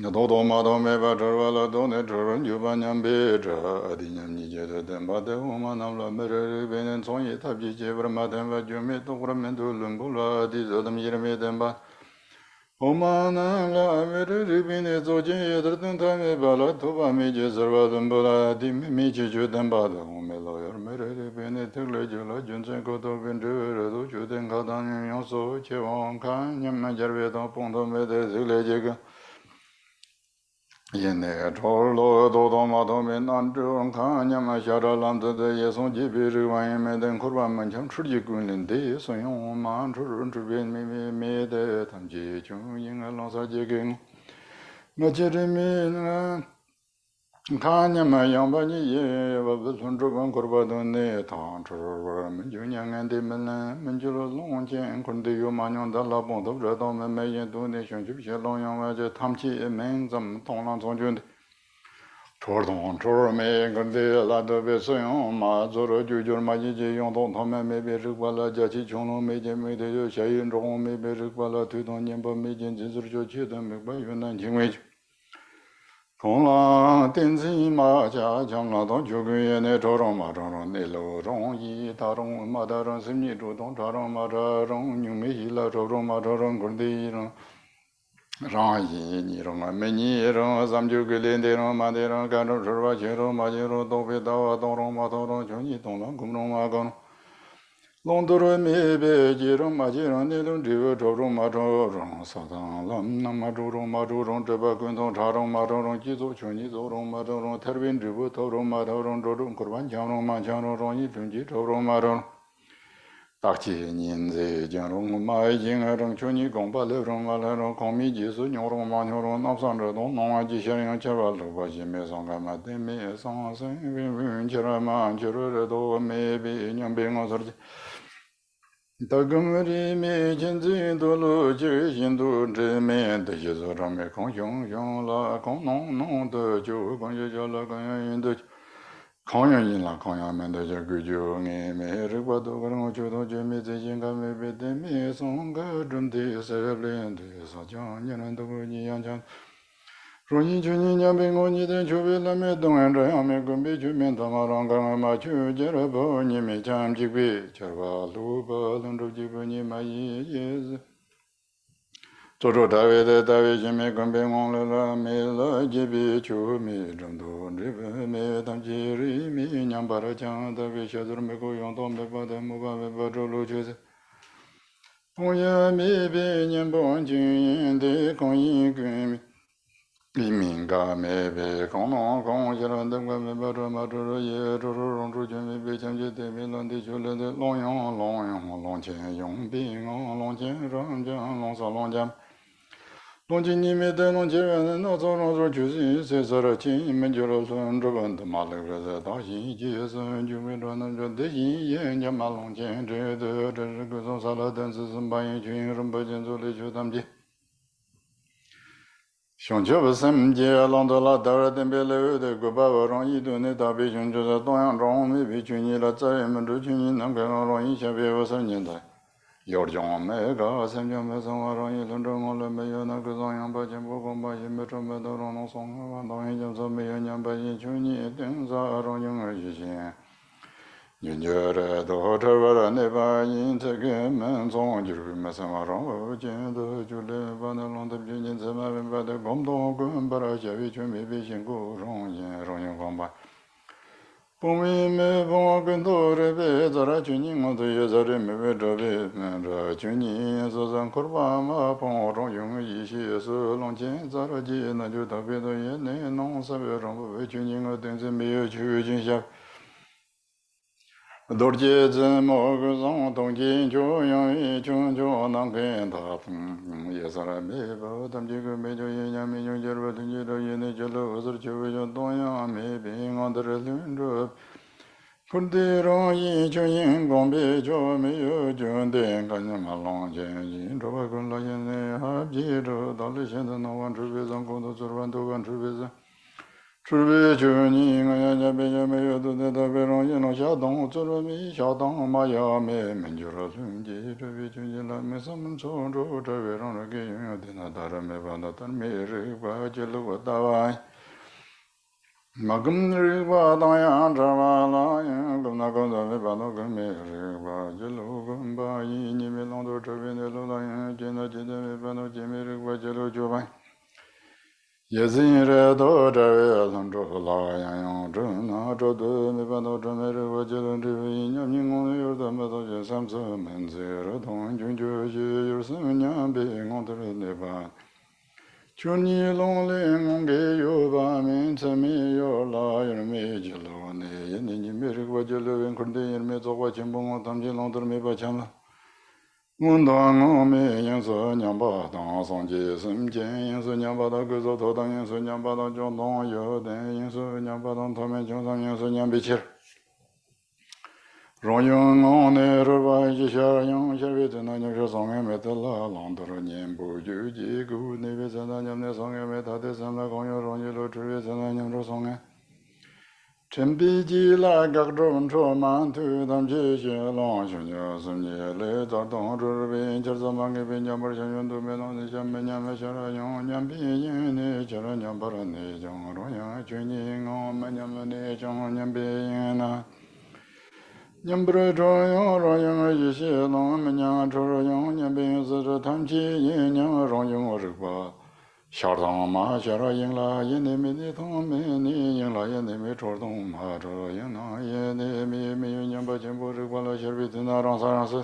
Dodo Madame Batarvala, Donator, Juvanyam Beja, Adinam Nija, Dembada, Omanala, Meribin, and Sonia Tabi, Madame Vajumit, Oramentu, Lumbula, Dizadam Yermedemba. Omanala, Meribin, Zoji, Tame Bala, Tuba Miji, Servadambula, Dimiji, Judembada, Omelo, Meribin, Tilajula, Junsenko, Ventura, Judengadan, Yoso, Chevon, Kanyam, Majarveta, Pondo, Medez, Yene Tolo, Dodo Madome, Nandron, Kanyama, Sharaland, the Yason Jibiru, Meden Kurban, Mancham, Trujigun, De, Soyon, Man, Turun, Trubin, made Tamji, Chung, Ying, Alonso Jigging. Majerimin Kanyama, Yambani, Wabundruban Kurbadone, Tantur, Manjunian and Demelan, Manjuro Longian, Kundio Manon, the Labon, the Redom, Mayan donation, Jibshalon, Tamchi, Menzam, Tonan Sonjun. Tordon, Torme, Gande, Lada Veson, Mazoro, Jujur Maji, Yondon, Tome, maybe Rikuala, Jachi, Chono, Major, Mede, Shayin, Rom, maybe Rikuala, Tudon, Yamba, Majin, Zizur, them, by Yunan Jimwich. 空浪天气马家将拉到九个月内朝上马上上内楼容易大众马大众生意主动朝上马扎中牛没西了朝中马朝上滚地上上一你中啊没你中三九个连的中马的中干着吃吧去中马去中都别到啊东中马东中全你东浪公中马公 龙多人没别几种马几种那种这个朝中马朝中撒当啷那马朝中马朝中这把滚动茶中马朝中几座全你走中马朝中特别这个头中马朝中朝中kurban强中马强中中一中几朝中马朝中大气年在江中马已经啊中全你公把了中马了中公米几是牛中马牛中那上这东农啊几下样吃吧路吧些没上干嘛的没上身问吃了嘛吃了这都没别娘别我说的 다금리 메진지 돌로 제신도 제메데 제조람에 공용용라 공농농도 조공여절라 공연도 공연인라 공연면도 저그조에 메르바도 그런 저도 제메제 진감에 베데메 송가 좀데 세블렌데 사장년도 그니 양장 若你去年年被我你的就为了没东安这样没准备去面他妈让干嘛去接着不你没讲几杯，这把路不能走几杯你妈也是。Zoro Dawe de Dawe Jimmy Gumbe Wong La Me La Jibi Chu Mi Jumdo Ribe Me Tam Jiri Mi Nyambara Chang Dawe Shadur Me Go Yong Tom Me Ba De Mu Ba Me Ba Zho Lu Chu Se Pong Ya Mi Bi Nyen Bon Jin Yin De Kong Yin Guen Mi Li Ming Ga Me Be Kong Nong Kong Jiran De Gua Me Ba Zho Ma Zho Ro Ye Zho Ro Rong Zhu Jun Me Be Chang Je De Me Lan De Chu Le De Long Yang Long Qian Yong Bi Ngong Long Qian Rang Jiang Long Sa Long Jiang 龙井里面的龙井人，那早上说就是在这了，进门就了村这个他妈那个在大兴街上就为了那个得心眼家马龙井这是个从啥了，但是把一群人不见做的就他们的。熊雀不生节，浪到了到了等别了的，个把我让一顿的大北熊就是东阳庄没被群你了，在们这群你能跟让一下别我3年代。 要讲没个三讲没生活上一轮正我了没有那个上样把钱不光把钱没准备到让农送啊，当然就是没有两百亿去年顶上让婴儿一些，人家的都这个了那把人这个门从就是没生活上我见到就来把那弄得比人这么把的工作跟把那些维权没被辛苦让人光把。 不为没帮跟多人别在那群人我都也在这没为这别这群人是上苦吧嘛帮着用一些是弄钱在那街那就特别的也能弄啥别上不为群人我等是没有去进下。多节子某个上东京就养一群就能跟他也是那没把他们这个没就一年没就接着听见这也那就老是就为了东阳没病俺的这轮着。 kun de rong yin chung yin gong bei jo me yo jun de gan ma long jian yin zhuo ba kun la yin ne ha ji zhe da li xian de na wan zhi bei zang gong de zhi wan de wan zhi bei zhe zhi bei ju ni nga ya jia bei ya me yo de de da bei rong yin long xia dong zhi le mi xia dong ma ya me men ju re sun ji zhi bei ju ji la me sam men chong zhou zhe bei rong re ge yun yo de na da re me ba da tan me ri ba ji lu wa da wai 马根日巴当阳这瓦拉样，跟那个咱们把那个没日巴，这路跟巴一你们弄到这边的路拉样，见到今天没把那见没日巴这路就办。也是因为到这边从这拉样，这那这都没把那这没日巴这路这边，你们公有咱们到这3次门子，这同军就是有3年被我这里那把。 就你龙灵我给有把名字没有拉人没记录呢，你没这个记录，人肯定人没做过进步，我他们这龙都没把钱了。我当我没因是娘把当上街生见，因是娘把他给做头当，因是娘把他交当有的，因是娘把他他们经常因是娘别气。 让用我那日把一下用下辈子那就是上个没得了，浪得了年不就结果那辈子那年那上个没他的上来光有让你了，这辈子那年就上个。真比起来各种车满头，他们这些浪兄弟是你来找当这边就是忙个边家不是用都没浪的下面年没下来用年边年呢，下来年不是那种让样去年我们年没那种年边呢。 nhân bờ trôi yong rồi yong yi xie long men yang trôi yong nhân bên是这他们去yin yang rong yong我这个小汤嘛小了yin la yin的没的汤没你yin la yin的没着动嘛着yin那yin的没有年把钱不这个了小辈子那让啥让是。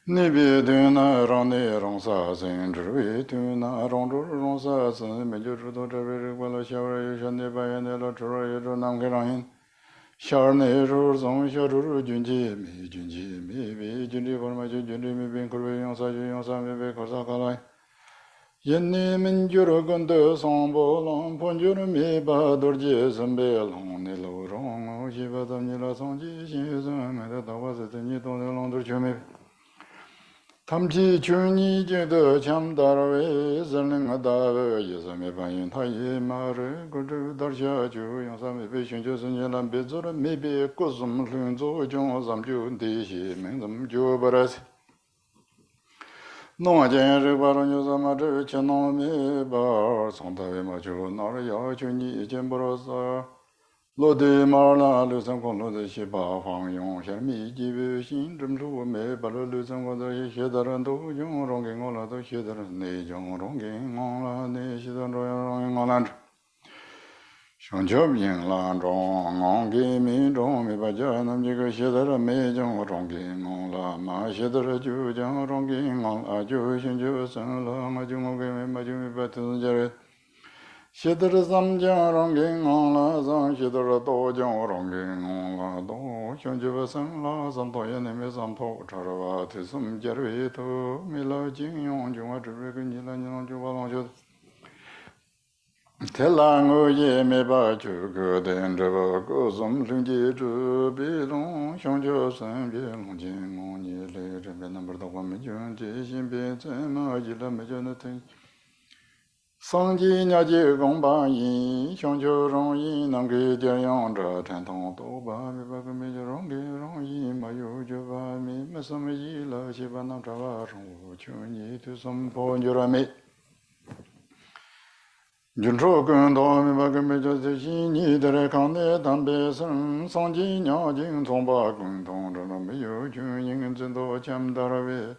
你别对那让你让啥子，只为对那让着让啥子，没就知道这边这个了小人有兄弟把人的了，知道也知南开让人。 小那时候从小时候军纪没被军纪方面就军纪没变，可是用啥就用啥没被可啥可来。人你们觉得跟得上不浪，碰觉得没把多接生别浪的路上，我媳妇他们了上街先生没得到我是真你懂得浪都全没。 他们去你觉得强大了为人能个大为也是没反应，他也骂人，个这个大下就用啥没被选就是你那别做了没别各什么人做，叫我咱们就这些没怎么就不来。弄件事把人就什么这钱弄没把，从头嘛就拿着要求你见不着啥。罗的马拉六三公路的西八方用下米几位新政府没把六三公的些的人都用容给我了，都些的人内用容给我了，那些的人容给我了。上桥平浪中，我给民众没把家那几个些的人没将我容给我了，马些的人就将我容给我了，就行就生了，我就我给没就没把自家人。写的是三江让给我了，上写的是多江让给我了，多想就不生了，上多也能没上头，查着吧，提什么节日头，没老金用就我这边给你了，你能就我能就。天蓝我也没把这个等着吧，个什生节这别动，想就身边龙见我你来这边那边的我们就这心边怎么一了没就能听。上级年纪公办印，想求容易能给点样着，传统都把没把个没就容给容易，没有就把没什么意了，西把那这把生活求你对什么破就了没。军车跟到没把个没就这些你的来看的当别生，上级年纪从把共同着了没有就应真多钱到了呗。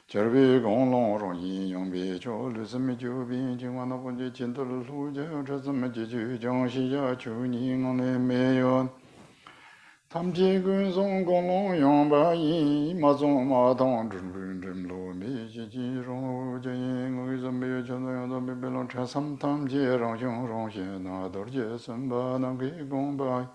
这位公龙容易用别叫绿什么酒瓶，今晚那不就见到了路就这怎么解决？江西呀，求你我那没有。他们几个送公龙用把衣，马中马当真路没些几种建议，我怎么有钱那样都没被人穿三趟街上胸上些那都是什么能给公把。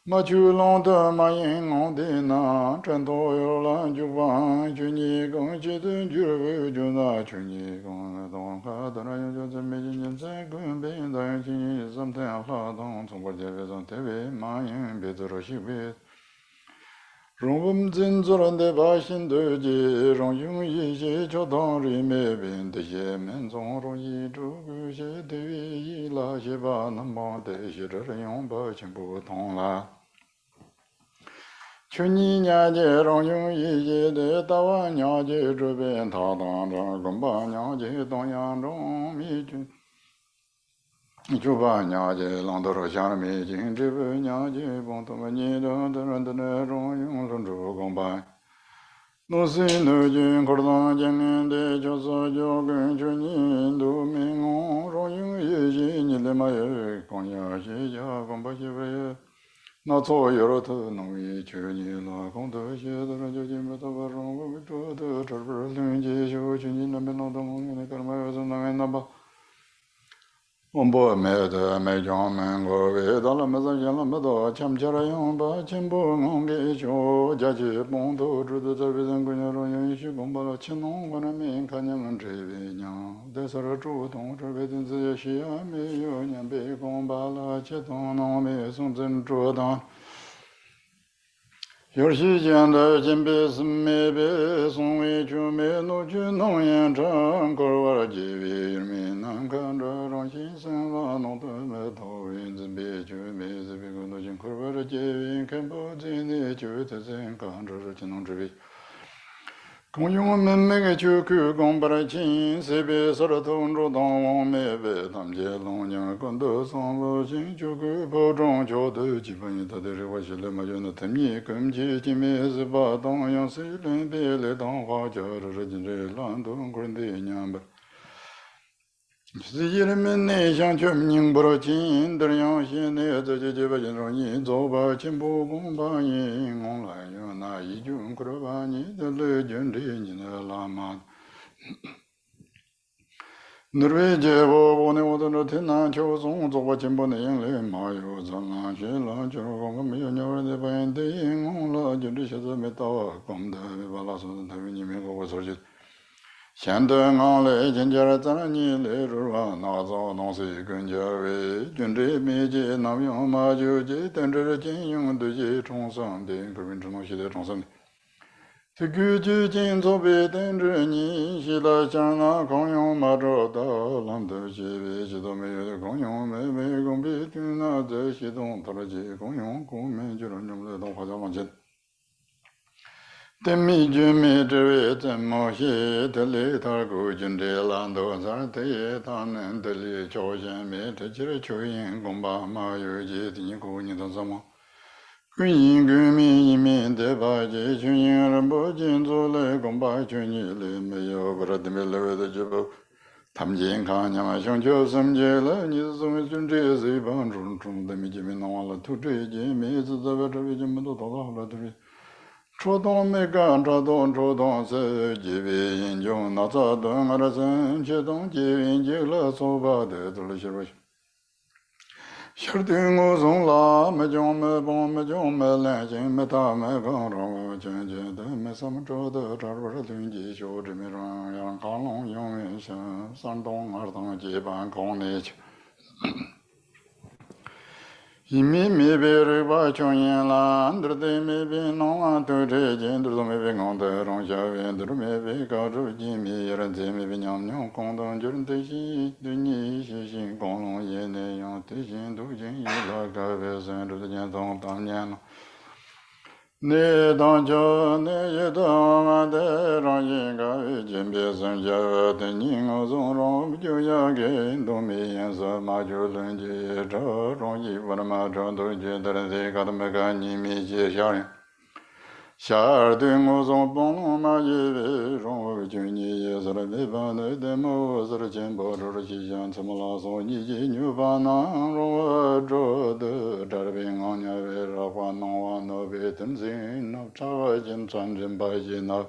马就浪的马银浪的那，真多有浪就往就你讲记得就就那就你讲那东哈的那就这没人在滚边在去什么天发动，从我这边上台北马银别做了西北。让我们真做人的百姓对接，让用一些就当人没病的些民众容易这个些对一那些把那么的些这人用百姓不同了。去年年节让用一些的大碗年节这边他当着公把年节当阳中米军。就把年节浪到了下面进，这个年节帮他们年的人的那种用上这公办。我是那军可当见面的，就是就跟去年都没我，让用一些你的嘛也光呀些呀光把些为。那错有了头，农业去年了，光头些的人就进不到把上我们做的这不是零节修去年那边弄到我们那个嘛有是那那吧。我不没得没讲门我为到了没事见了没到，前起来用把钱不我给交，家去帮头知道这边人姑娘说允许公把了钱弄我那面看见们这边娘，但是了主动这边真是需要没有年被公把了钱东弄没送真主动。有时间的金杯是没被送回去，没弄去弄烟厂，可我的几位没能看着让新生了，弄得没头云子别去，没是别个弄进，可我的几位看不见的就在身看着是金龙之位。公用们每个就去公把的钱，谁别说了同着当王没被他们家老娘干得上不行，就去包装桥头基本他的是我心里嘛就那他们跟起见面是把当阳谁人别来当花轿，这是今日烂东国人的娘吧。是一人们内向全民不了钱，得样些内这就把人容易走吧，钱不公把人我来有那一军可把你的来军的你的拉嘛。那位姐我呢我都那天南秋松做我钱不能来嘛有咱那些了就我没有鸟人的把人的我了就这些子没到光的把老孙他们你们我说去。现在俺来今天咱你来着吧，那早弄谁跟家为军队没接那用嘛就接，等着金用的接重生的，各位这东西的重生的。这个就今朝被等着你，现在想那公用嘛找到，浪头些为些都没有的公用，没公别对那这些东他的接公用，公民就让你们来当花家往前。Demi Jimmy Drew, Moshi, the later Gujin de Lando, Zarte, Tan and the Lee Georgian made a Jerichoin, Gomba, Mayo, Jet, Nikuni, the Zamo. Queen Gumi, mean the Baji, Junior, Bojin, Zole, Gomba, Junior, Mayo, but the middle of the Jabo. Tamjin Kanyama, Shonjo, some jailer, Nizum, Junjay, Bandrum, the Mijimin, two Jimmy, the Veteran, the Chodon mega chodon chodon se jivi yin jong na za dong ara sen che dong ji yin ji la so ba de de le shi shir de ngo zong la me jong me bon me jong me len jing me ta me gong rong chen je de me sam zhou de zha ru de ji xiu zhi mi rang yang ka long yong yin shen san dong er dong ji ban gong ne chi Imi mi beri ba chong yin la, andr de mi bi nong an tu re jin, dr mi bi ngong de rong xia wen, dr mi bi ga zhu ji mi ren zi mi bi nyam nyong kong dong jun de xi, du ni xi xin gong long ye ne yong, de xin du jin yi la ga ve sen, zhu de jian zong tang nian long. Ne dang jiao ne ye dang an de rang yin ga yu jin bie sen jia de ni ngao zong rong jiu ya ge dong mi yin se ma jiu lun ji zhe rong yi wen ma zhong du ji de ren zi ga de me ga ni mi ji xia rin. Xia er de ngao zong bong long ma yi wei rong wu jiu ni ye se le mi ban de de mo se le jian bo zhe le xi xiang ce mo la song ni ji niu ba nang rong wu zhe de zhe le bi ngao nia wei ra hua nong wa no bei ten zin no cha wa jin chan jin bai ji no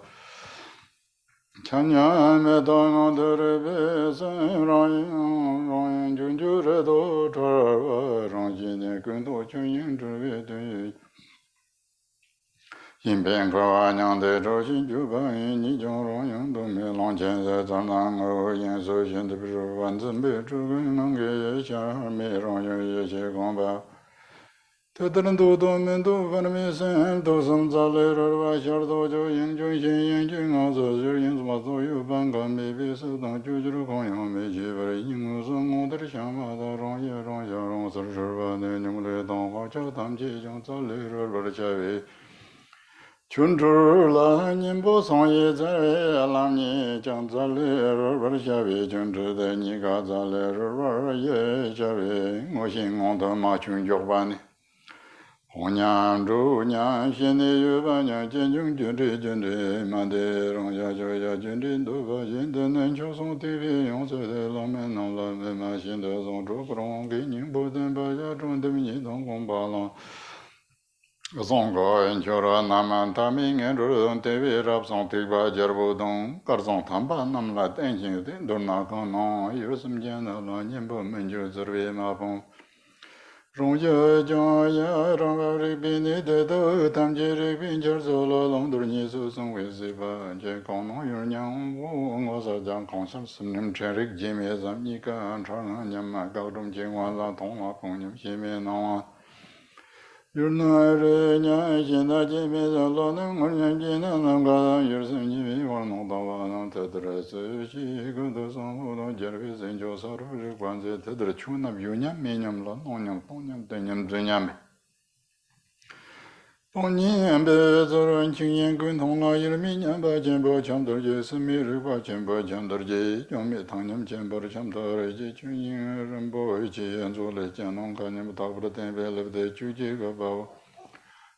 Chan yan me da ngao de re bei sen rang yin jun ju re do zhe wa rong ji ne gun do chun yin zhe wei de yin bian ge wa nyang de zhou xin ju ba yin ni jiong rong yang dong me long qian ze zang nang o yin su xin de bi zhu wan zhen bei zhu gun nong ge ye xia me rong yang ye xie gong ba te den du du men du fan mi sen du sum za le ro wa xia du jiu yin ju xin yin ju ngao ze ju yin zu ma zu yu ban ga me bi su dong ju ju gong yang me ji ba yin wu su ngong de xiang ma da rong ye rong xia rong su shi ba ne nyong le dong hua chao tam ji jiang za le ro ro xia wei Chun zhu la nian bo song ye zai wei lam ni jiang za le ro ro xia wei chun zhu de ni ga za le ro ro ye xia wei ngo xin ngong de ma chun yok ba ni Hong nian zhu nian xian ni yu ba nian jian jun jun zhi ma de rong xia jiu ya jun zhi du ba yin de nen qiu song ti bi yong zai de la men nong la me ma xin de song zhu bu rong ge ning bo den ba ya zhong de mi ni dong gong ba long Song go en chora naman ta mi ngen ru don te vi rap song ti ba jar bo dong kar song tham ba nam la ten jing de dor na ko no yu sim jian na lo nian bo men ju zer we ma phong rong je jiao ya rong ga ri bi ni de do tam ji ri bin jar zo lo long dur ni su song we si ba je kong no yu nyang wo ngo sa jiang kong sam sim nim chen rik ji me zam ni ka an chang nian ma gao dong jing wa la tong wa phong nim xi me na wa Yur na re nya xin da ji me za lo nang ngur nyan ji na nam ga da yur sen ji mi war nong da wa nang te dre se shi gu du song hu dong jer vi sen jo sa ru ri guan ze te dre chu nam yu nyam me nyam lo nong nyam tong nyam te nyam zhe nyam me Tong nian be zi ren qing yan gun tong la yir mi nyam ba jian bo cham der ji si mi ri ba jian bo cham der ji yong mi tang nyam jian bo cham der ji qing yin ren bo yi ji yan zu le jian nong ka nyam ta bu de ten be le de ju ji ge ba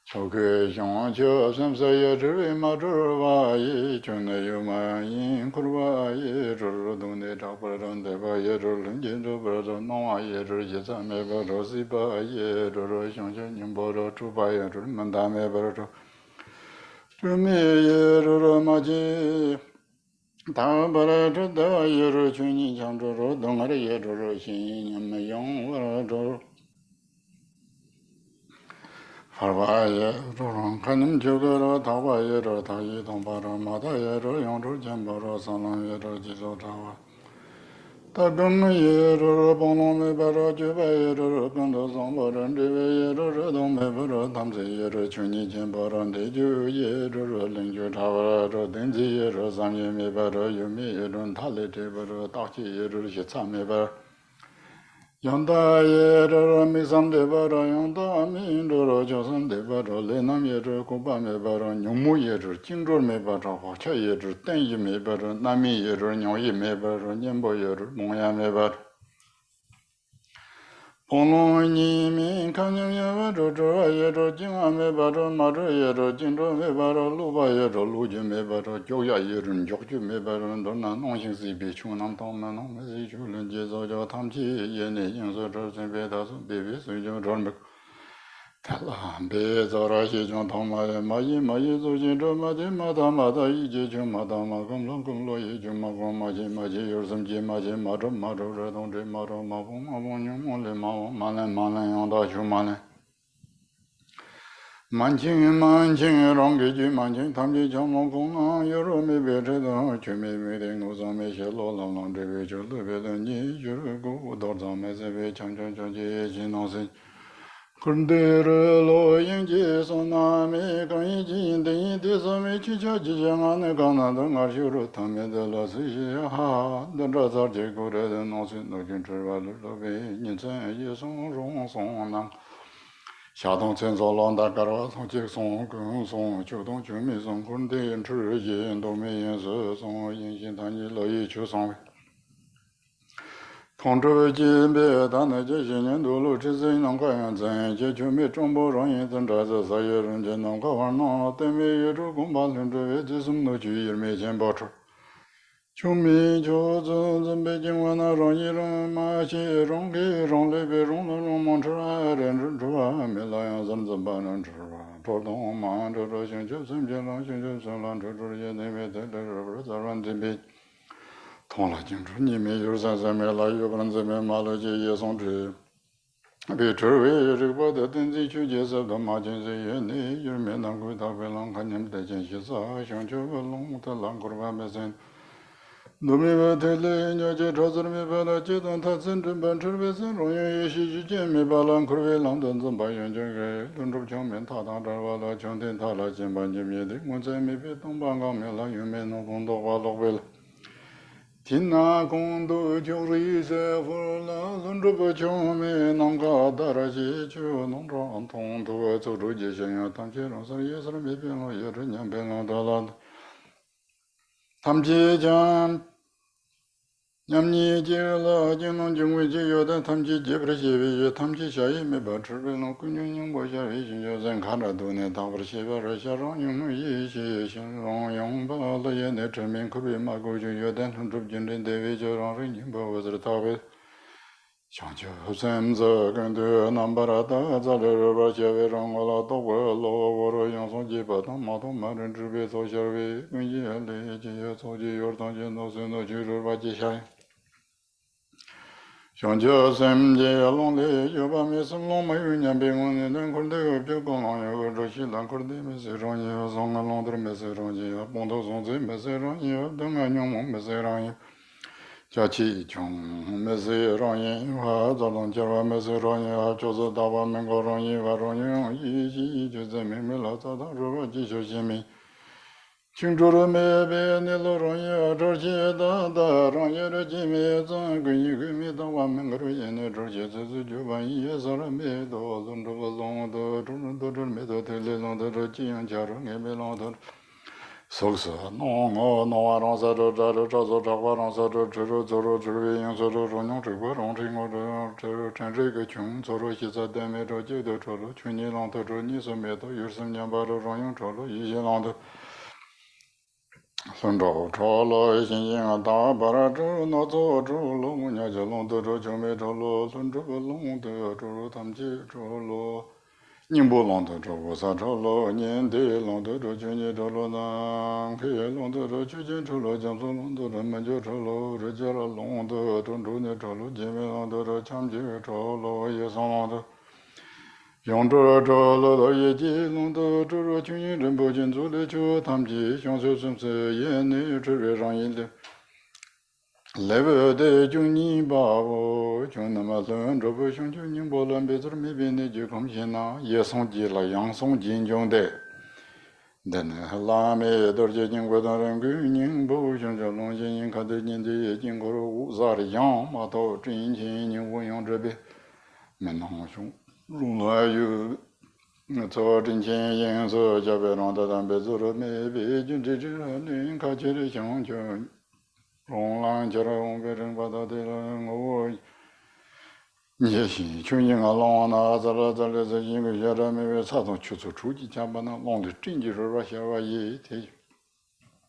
Chao ke xiong qiu sam sa ye zhi wei ma zhi wa yi chun ne yu ma yin kur wa yi zhi ru dong ne chao pa zhong de ba ye zhi lun jin zhu pa zhong nong wa ye zhi ye zha me ba zhou si ba ye zhi ru xiong qiu nying bo zhou chu ba ye zhi men da me ba zhou zhi mi ye zhi ru ma ji ta ba la zhi da wa ye zhi qun ni qiang zhi ru dong a ye zhi ru xin yin me yong wa la zhou Farvaye rong kanim chugara tawaye ro tayi tongpara mataye ro yongru jambara salam ye ro jizo tawa Tagum ye ro bonglong me bara jubaye ro kanda sambara ndiwe ye ro dong me bara tamse ye ro chuni jambara ndeju ye ro lingju tawa ro denzi ye ro samye me bara yumi ye ro thale te bara takchi ye ro shitsa me bara Yanda yere mizam de bara yanda min ro josan de bara le nam yere kuba me bara nyumu yere jingro me bara hocha yere ten yi me bara nami yere nyo yi me bara nyembo yere moya me bara Pono ni min kanyam yere ro yere jinga me bara maro yere jingro me bara luba yere luju me bara joya yere njokju me bara dona nongxing si bi chung nam tong me nong me si chu lun je zo jo tam chi ye ne yin so zho sen be da su be be su jo zhor me Tala be zara shi chung tong ma yi zo jin zho ma je ma da yi je chung ma da ma gom lo yi chung ma gom ma je yor sam je ma je ma zho re dong je ma zho ma bong nyung mo le ma len yong da chu ma len 만칭 롱게지 만칭 탐지 정몽공 여러 메베르도 주메메데 노자메 셜로랑랑 데베 줄베더니 주르고 도자메세베 창정정지 진노세 군데르로 인지 소나메 강이진데 데서메 치자지장안에 가나도 마시로 타메들라시하 너라자제 고레데 노세 노진 줄발로베 인천 예송롱송랑 夏冬春早浪大嘎啦，从接送跟送，秋冬秋没送，滚电吃烟都没颜色送，阴性谈你乐意去送。同志级别，但那这些年多路之前能快样真，这就没中不容易，真这是啥也人家能快玩弄，对面有主公把人这位这什么局也没钱报出。 穷民就真北京湾那容易人马些容给容来别容了容忙吃啊人吃啊没那样怎办人吃啊这东忙这行就生别浪行就生浪这也那边在这不是在软这边通了清楚你没有三没了有不能这边马路街也送吃别吃为这个的等自去接受的马进这也你有没能够到回浪看你们的进去啥想就个龙的浪过来没生 노미바 텔레 녀제 저저미 바라 제단 타슨 좀 반처베선 로예 예시 주제미 발랑 그르베 랑던 좀 바연정게 돈좀 정면 타당다와라 정된 타라 진반제미데 문제미베 동방가면라 유메노 공도 와로벨 틴나 공도 조리세 불라 lunrubo chome nanga daraji chu nongro antong to zoruji shenya tamche rongsa yesra mebelo yeru nyambelo dalad 탐지장 냠니 제라 진농 중외 제요다 탐지 제브르제베 탐지 샤이메 바트르노 군용용 보샤리 신조선 가라도네 다브르시베르 샤롱 용무 예시 신롱 용바르예 네트멘 쿠비 마고주 요단 hun줍진데 데베조랑 링보버즈 타베 샹조 셈저 근데 남바라다 자르르바 제베랑 올라 도월로 워로 용송 제바도 마도 마른 주베 소샤베 군지엘레 제요 소지 요르단제 노스노 주르바 제샤 샹조 셈제 알롱레 요바메 섬롱 마유냐 뱅원에 넌콜데 업조공랑요 로시란 콜데 메세롱요 송알롱들 메세롱요 본도 송제 메세롱요 등안용 메세롱요 자치 종 메세롱이 화자롱자와 메세롱이 조서 다와면 거롱이 와롱이 이지 조제메 멜라자다 로지 조제메 칭조로 메베네로롱이 저지다다 롱이르 지메 장근이 금이다 와면 거로예네 저제즈 주바이 예서메도 론도롱도 론도를 메도 텔레론도 지연자로 메멜론도 속서 농어 노아랑서로 저로 저서 저와랑서로 저로 저로 저로 양서로 롱용 저거 롱징어로 저 전제가 중 저로 시자 때문에 저제도 저로 춘이랑도 저니서메도 열심냠바로 롱용 저로 이제랑도 선도 저로 신경아 다 바라주 노조 주로 무냐 저롱도 저점에 저로 선조 롱도 저로 담지 저로 宁波龙的这个啥着了，年代龙的这去年着了呢，开龙的这去年着了，江苏龙的这门就着了，这家了龙的郑州的着了，金门龙的这强街着了，也上龙的，扬州着了，也金龙的这个去年人不进做的就他们去享受什么也内这边上瘾的。 来不得就你把我就那么冷，这不行就你不冷，别这没别的就空心呐，也送急了，杨送金将的， then Lame, Dorjing with Ranguning, Bojan, Longjing, Kadin, the Jingoro, Zar Yang, Mato, Jin, Wing, Drebi, Menonshun, Lula, you. So, Jin Yin, so Javeron, the Bezuro, maybe Jin, Kajiri, Chong, Long Jero, Verin, Bada de Lang, Yeshi, Chuning along, Azara, the Yin, Yara, maybe Sato Chusu, Chuji, Jabana, long the Jinji, Russia, Ye,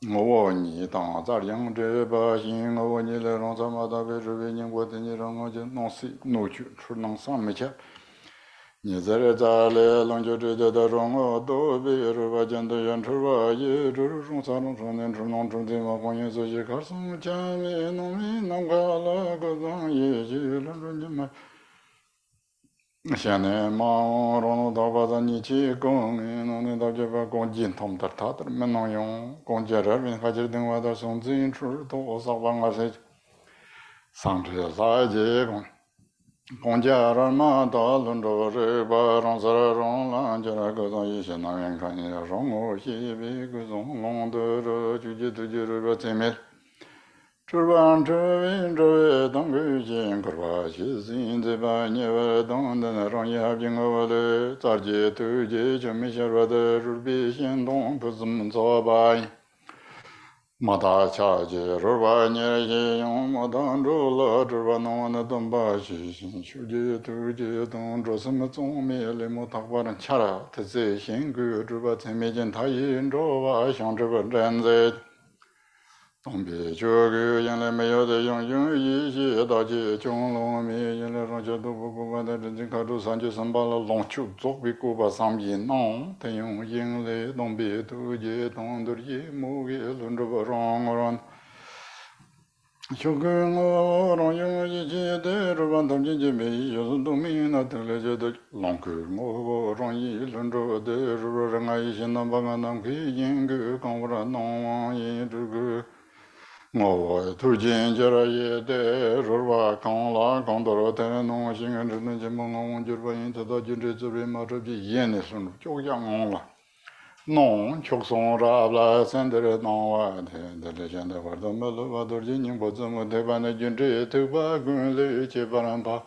Ngo Ni, Dang, Zariang, Jeba, Yin, Ngo Ni, Ronzamada, Verin, what any wrong, no see, no chu, Chunang Samacha. Nizare Lonjo de Rongo, Dobe, Rubajan, the Yantura, Ye, Runsaron, and Runon, Trudima, Ponyazo, Carson, Jami, Nomi, Nangala, Gozan, Ye, Lundima. Shane, Ma, Rono, Davaza, Nichi, Gong, and Dajava, Gonjin, Tom Tatar, Menoyon, Gonjera, and Hajerdin, Wada, Sonzin, Truto, Savanga, Santre, Zaje, Ponjara ma da lundo re ba rong sa rong lan jara go zong yi shen na yan kan yi rong o xi bi gu zong long de re ju ji tu ji re ba zhe me zhe ban zhe win zhe wei dong gu jin gu ba xi xin zhe ba nye wei dong de na rong yi ha jing o le zar ji tu ji chen mi xia re de ru bi xian dong bu zhen zo ba yi Mata cha je ruba nye ye yong ma dan zhu le zhu ba nong na dun ba xi xin xiu ji tu ji dong zhu sim zong mi li mu tak ba ran cha ra te zi xin gu zhu ba zi mi jin ta yin zhu ba xiang zhu ba zhen zi dong bi ju gu yin le me yo de yong yong yi xi da ji zhong long mi yin le rong jia du bu gu ba de zhen jing ka zhu san ji san ba le long chu zog bi gu ba sam yi nong ten yong yin le dong bi tu ji dong du yi mu gi lun zhu ba rong ron Shogun rong yong yi ji de zhu ban tam ji ji me yi yu du mi na de le ji de long ku mo rong yi lun zhu de zhu reng a yi xin nam ba ma nam ki yin gu gong wu ra nong wang yi zhu gu Ngo tu jin jara ye de rurwa kong la kong doro tena nong xin an zheng zhen mong ngong jirwa yin tada jin zhe zhe ma zhe bi yin ni sun chok yang ngong la nong chok song ra la san de re nong wa de de le jen de war de me le wa dor jin yin bo zhe mo de ba ne jin zhe tu ba gun le che ba ran pa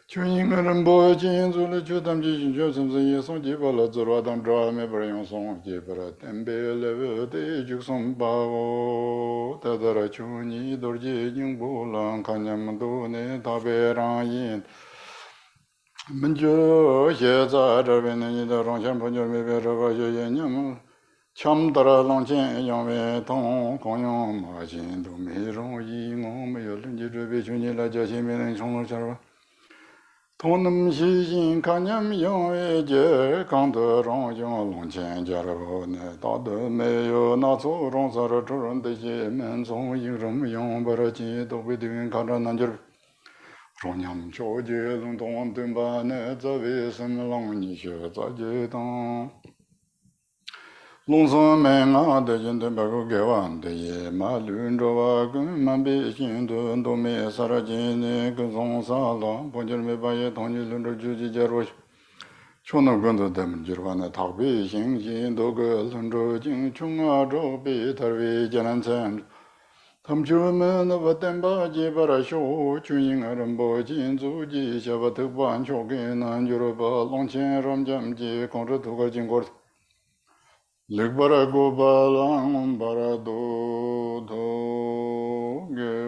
Chun yin ren bo jin zu le chu tam ji xin chu sam se ye song ji ba la zi rwa dang zha me ba yong song ji ba ra ten be le we de juk song ba wo da da ra chu ni dor ji yin bo lang kan nyam do ne ta be rang yin men ju xie za zhe be ne ni da rong xian po me be zhe ba xie ye nyam cham da ra long jian yong we tong gong yong ma jin du me rong yi ngong me yo lun ji zhe be chu ni la jia xie me ne chong lo xia ba Tonam xi xin kanyam yong e je kang de rong yong long qian jia ro ne da de me yo na zu rong sa re zhu ren de xie men zong yin ren yong ba re ji do bi de yin ka zhan nan ji rong nyam chou jie lung dong dun ba ne ze wei sen long ni xue za jie dong Long song me nga de jin de ba gu ge wan de ye ma lun zhou wa gun man bi xin de do me sa ra jin ne gu zong sa la bo jir me ba ye tong ji lun zhou ju ji jie ro chu na gun de de men jir wa ne ta bi xin xin do ge lun zhou jing chung a zhou bi tar wei jian nan chen tam chu me na ba den ba ji ba ra xiu chu yin a ren bo jin zu ji xia ba de ban chou ge nan ju ro ba long qian ram jam ji gong zhe tu ge jing guo Ligbara gobalang bara do do ge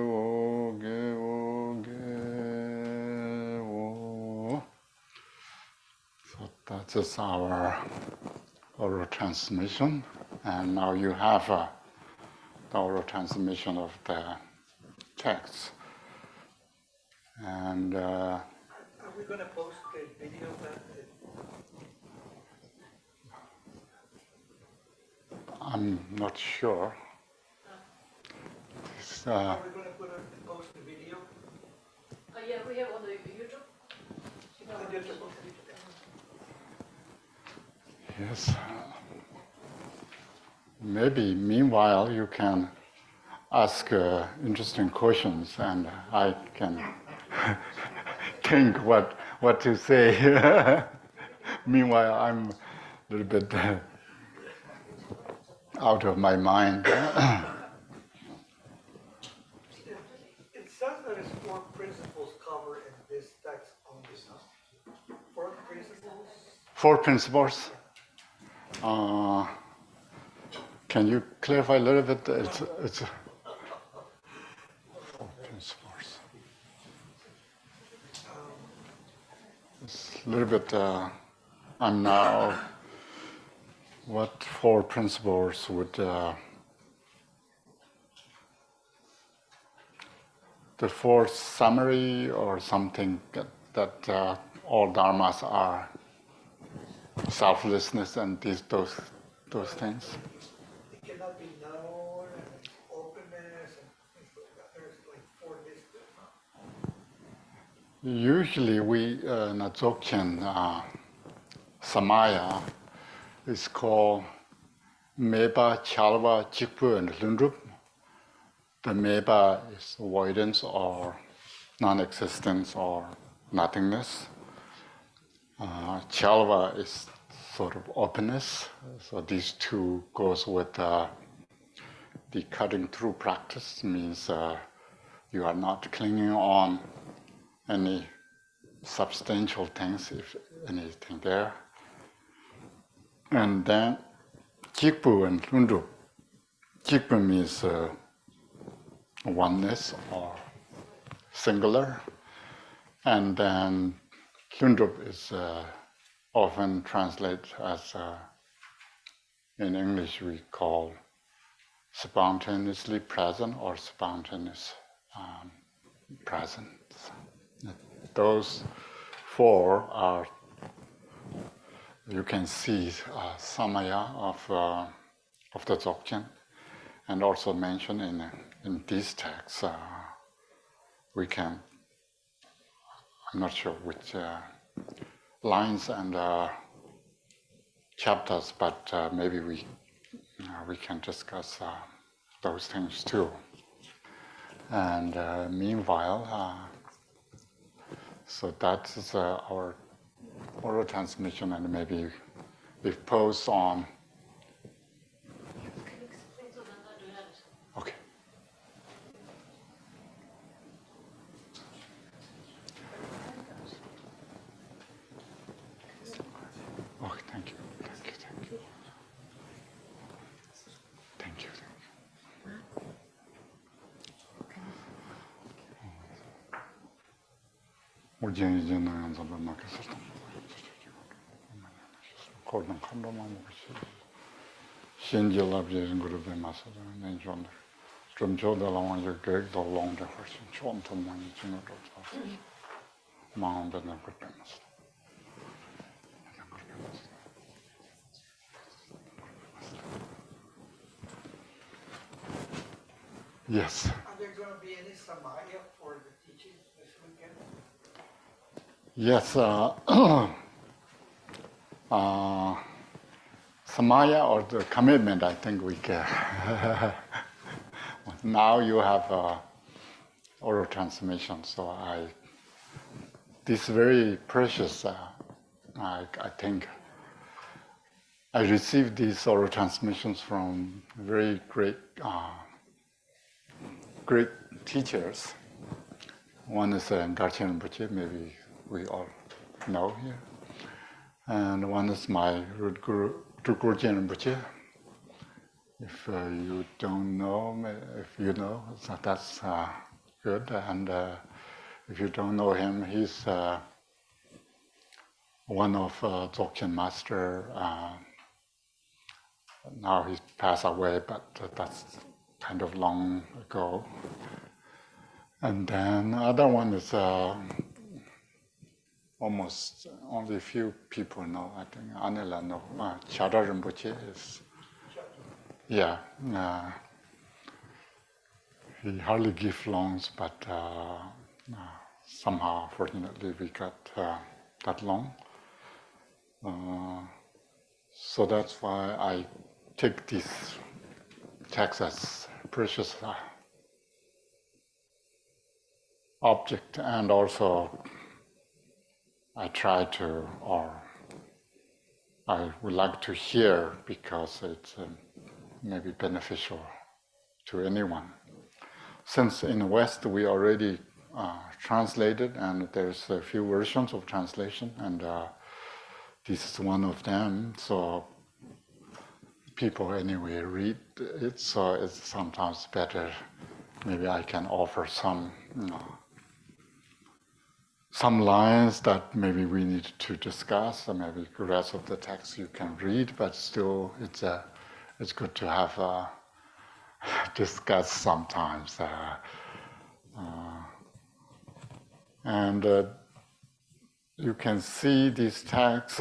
wo. So that's our oral transmission, and now you have the oral transmission of the text. And are we going to post the video of that? I'm not sure. Are we going to post the video? Yeah, we have on the YouTube. Yes. Maybe meanwhile you can ask interesting questions and I can think what to say. Meanwhile, I'm a little bit out of my mind. It says that it's 4 principles covered in this text only. 4 principles. 4 principles. Can you clarify a little bit? It's 4 principles. It's a little bit. I'm now. What 4 principles would the 4th summary or something that all dharmas are selflessness and those things. It cannot be known, and openness, and things like that. There's like 4 listed. Usually we Dzogchen Samaya is called Meba, Chalva, Jikpu, and Lundrup. The Meba is avoidance or non-existence or nothingness. Chalva is sort of openness. So these 2 goes with the cutting through practice. Means you are not clinging on any substantial things, if anything there. And then Jikpu and Lundrup. Jikpu means oneness or singular. And then Lundrup is often translated as, in English we call spontaneously present or spontaneous presence. Those 4 are, you can see Samaya of the Dzogchen, and also mentioned in these texts. We can, I'm not sure which lines and chapters, but maybe we can discuss those things too. And meanwhile, so that is our oral transmission, and maybe if posed on. Okay. Okay, thank you. Yes. Are there going to be any samaya for the teaching this weekend? Yes. Samaya or the commitment, I think we can. Now you have oral transmission, so this very precious. I think I received these oral transmissions from very great teachers. One is Garchen Rinpoche, maybe we all know here. And one is my root guru, Gurchen Rinpoche. If you don't know, if you know, so that's good. And if you don't know him, he's one of Dzogchen master. Now he's passed away, but that's kind of long ago. And then the other one is almost only a few people know. I think Anila know. Chara Rinpoche is, yeah. He hardly gives loans, but somehow, fortunately, we got that long. So that's why I take this text as precious object, and also I try to, or I would like to hear, because it's maybe beneficial to anyone. Since in the West we already translated, and there's a few versions of translation, and this is one of them. So people anyway read it, so it's sometimes better. Maybe I can offer some, some lines that maybe we need to discuss, or maybe the rest of the text you can read, but still it's good to have discuss sometimes. And you can see these texts,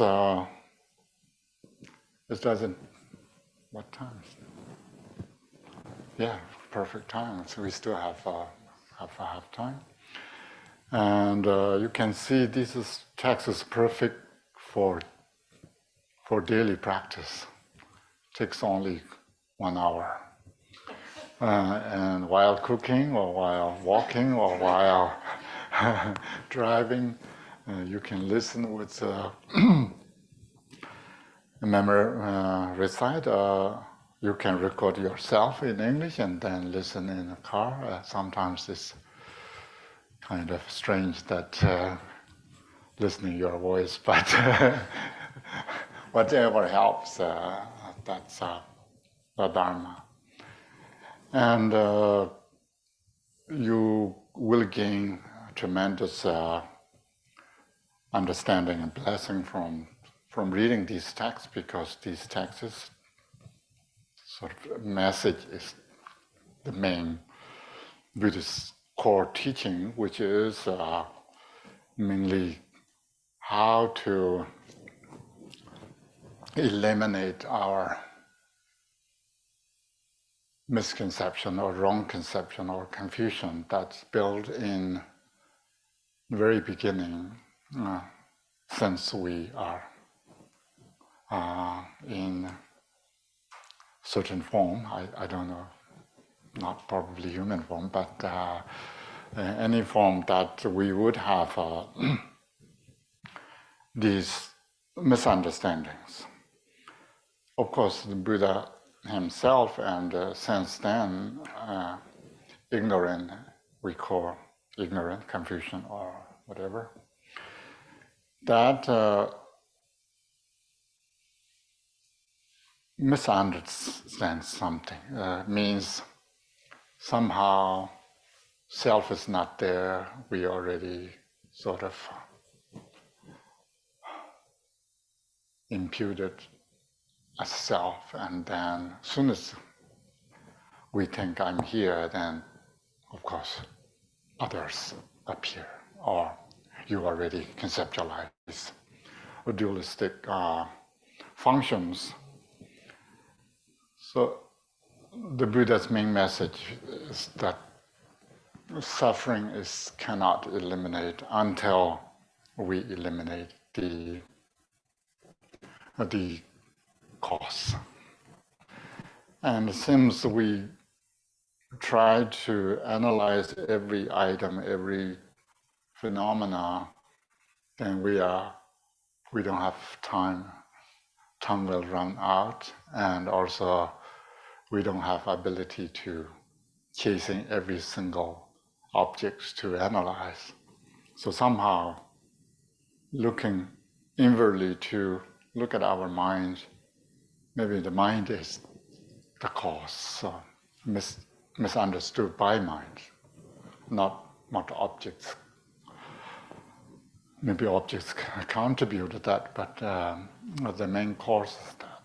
it doesn't, what time? Yeah, perfect time. So we still have time. And you can see this text is perfect for daily practice. It takes only 1 hour. And while cooking, or while walking, or while driving, you can listen with recite. You can record yourself in English and then listen in a car. Sometimes it's kind of strange that listening your voice, but whatever helps, that's the Dharma. And you will gain tremendous understanding and blessing from reading these texts, because these texts sort of message is the main Buddhist core teaching, which is mainly how to eliminate our misconception or wrong conception or confusion that's built in the very beginning, since we are in certain form. I don't know, not probably human form, but any form that we would have these misunderstandings. Of course, the Buddha himself, and since then, ignorant, we call ignorant, confusion, or whatever, that misunderstands something, means somehow self is not there, we already sort of imputed as self, and then as soon as we think I'm here, then of course others appear, or you already conceptualize dualistic functions. So the Buddha's main message is that suffering cannot eliminate until we eliminate the cause. And since we try to analyze every item, every phenomena, then we don't have time. Time will run out, and also we don't have ability to chasing every single object to analyze. So somehow looking inwardly to look at our mind, maybe the mind is the cause, misunderstood by mind, not objects. Maybe objects contribute to that, but the main cause is that.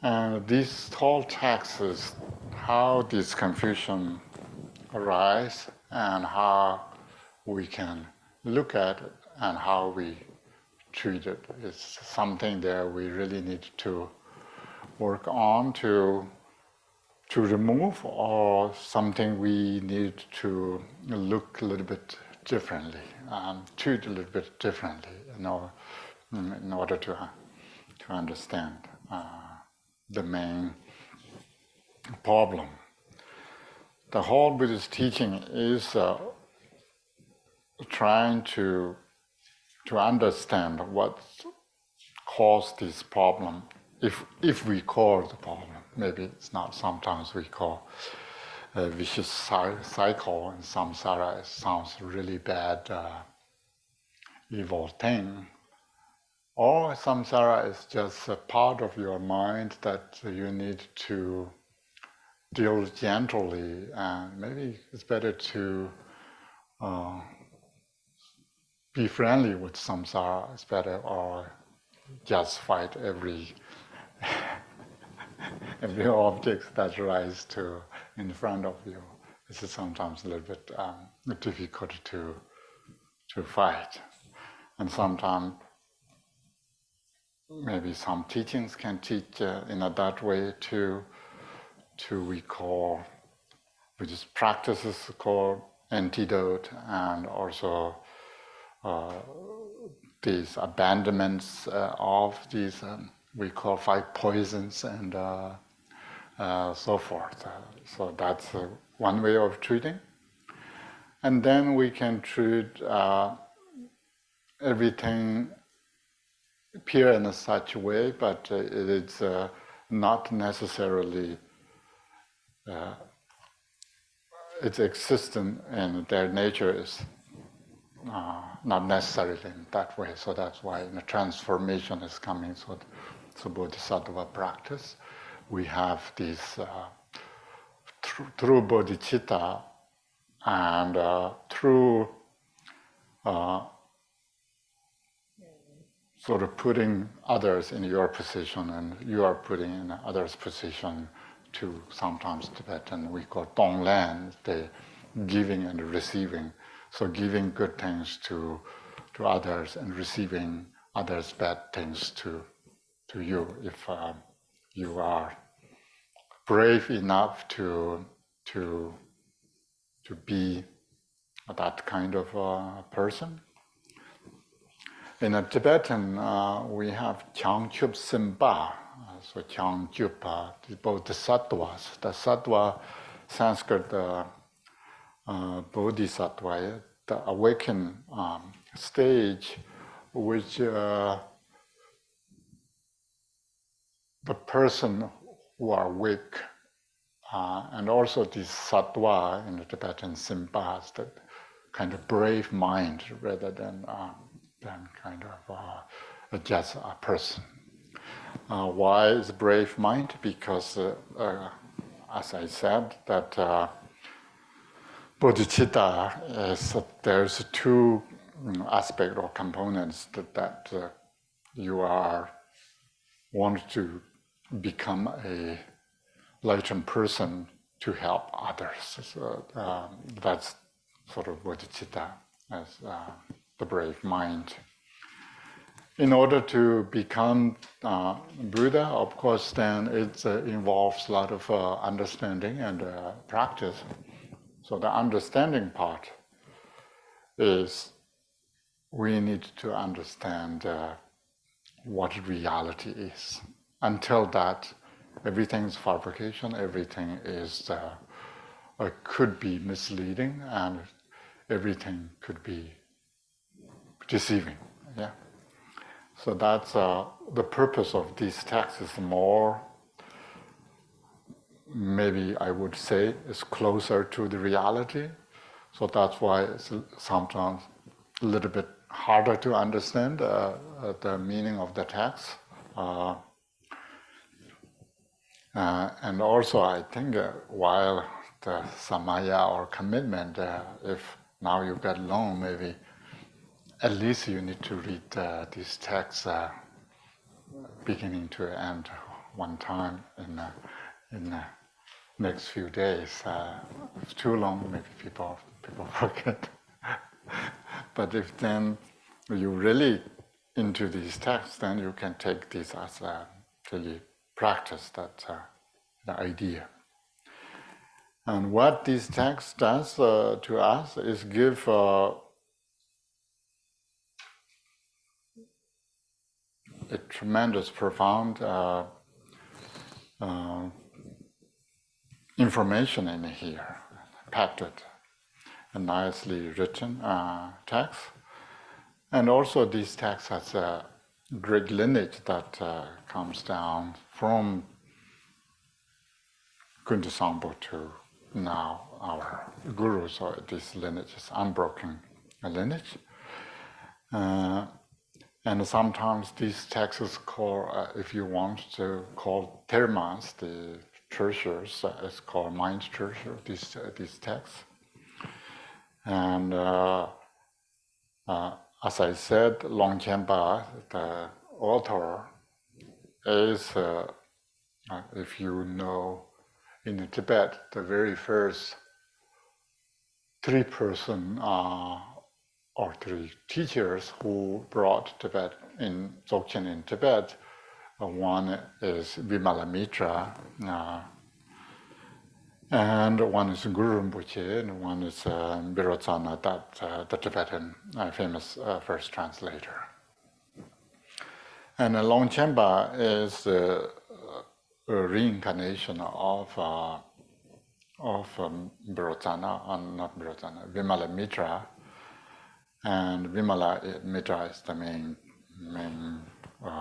And these whole texts is how this confusion arises and how we can look at it and how we treat it. It's something that we really need to work on to remove, or something we need to look a little bit differently, treat a little bit differently, in order to understand the main problem. The whole Buddhist teaching is trying to understand what caused this problem if we call the problem, maybe it's not. Sometimes we call a vicious cycle, and samsara sounds really bad, evil thing. Or samsara is just a part of your mind that you need to deal gently, and maybe it's better to be friendly with samsara. It's better, or just fight every object that rises to in front of you. This is sometimes a little bit difficult to fight, and sometimes maybe some teachings can teach in that way to recall, which is practices called antidote, and also these abandonments of these we call 5 poisons and so forth. So that's one way of treating. And then we can treat everything appear in such a way, but it's not necessarily its existence and their nature is not necessarily in that way. So that's why the transformation is coming. So Bodhisattva practice, we have this through bodhicitta and through sort of putting others in your position, and you are putting in others' position, to sometimes Tibetan we call Donglan, the giving and receiving. So giving good things to others and receiving others' bad things to you. If you are brave enough to be that kind of person. In a Tibetan, we have Changchup Simba. So Changchup, both the sattvas. The sattva, Sanskrit bodhisattva, the awakened stage, which the person who are awake, and also this sattva in the Tibetan Simba has that kind of brave mind rather than kind of just a person. Why is brave mind? Because, as I said, that bodhicitta is there's 2 aspects or components that you want to become a enlightened person to help others. So that's sort of bodhicitta as the brave mind. In order to become Buddha, of course, then it involves a lot of understanding and practice. So the understanding part is we need to understand what reality is. Until that, everything is fabrication, everything is could be misleading, and everything could be deceiving. Yeah. So that's the purpose of these texts is more, maybe I would say, is closer to the reality. So that's why it's sometimes a little bit harder to understand the meaning of the text. And also I think while the samaya or commitment, if now you get long, maybe at least you need to read these texts beginning to end one time in the next few days. If it's too long, maybe people forget. But if then you really into these texts, then you can take this as a really practice, that the idea. And what this text does to us is give a tremendous, profound information in here, packed it, a nicely written text. And also this text has a great lineage that comes down from Kunti Sampo to now our guru, so this lineage is unbroken lineage. And sometimes these texts call, if you want to call termas, the treasures, it's called mind treasure, these texts. And as I said, Longchenpa, the author, is, if you know, in Tibet, the very first three-person or three teachers who brought Tibet in Dzogchen in Tibet. One is Vimalamitra, and one is Guru Rinpoche, and one is Birotsana, the Tibetan famous first translator. And Longchenpa is a reincarnation of Birotsana, not Birotsana, Vimalamitra. And Vimala Mitra is the main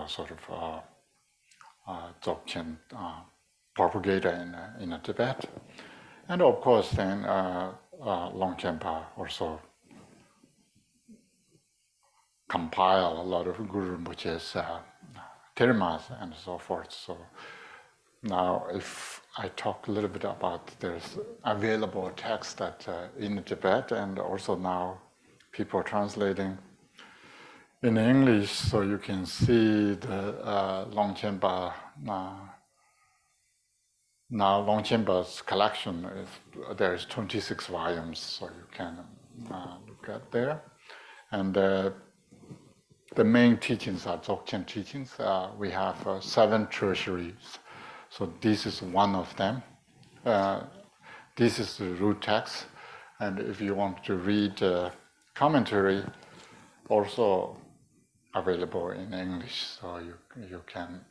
sort of Dzogchen propagator in Tibet. And of course then Longchenpa also compiled a lot of Guru Rinpoche's termas and so forth. So now if I talk a little bit about there's available text that in Tibet, and also now people translating in English, so you can see the Longchenpa. Now Longchenpa's collection there is 26 volumes, so you can look at there. And the main teachings are Dzogchen teachings. We have 7 treasuries, so this is one of them. This is the root text, and if you want to read commentary, also available in English, so you can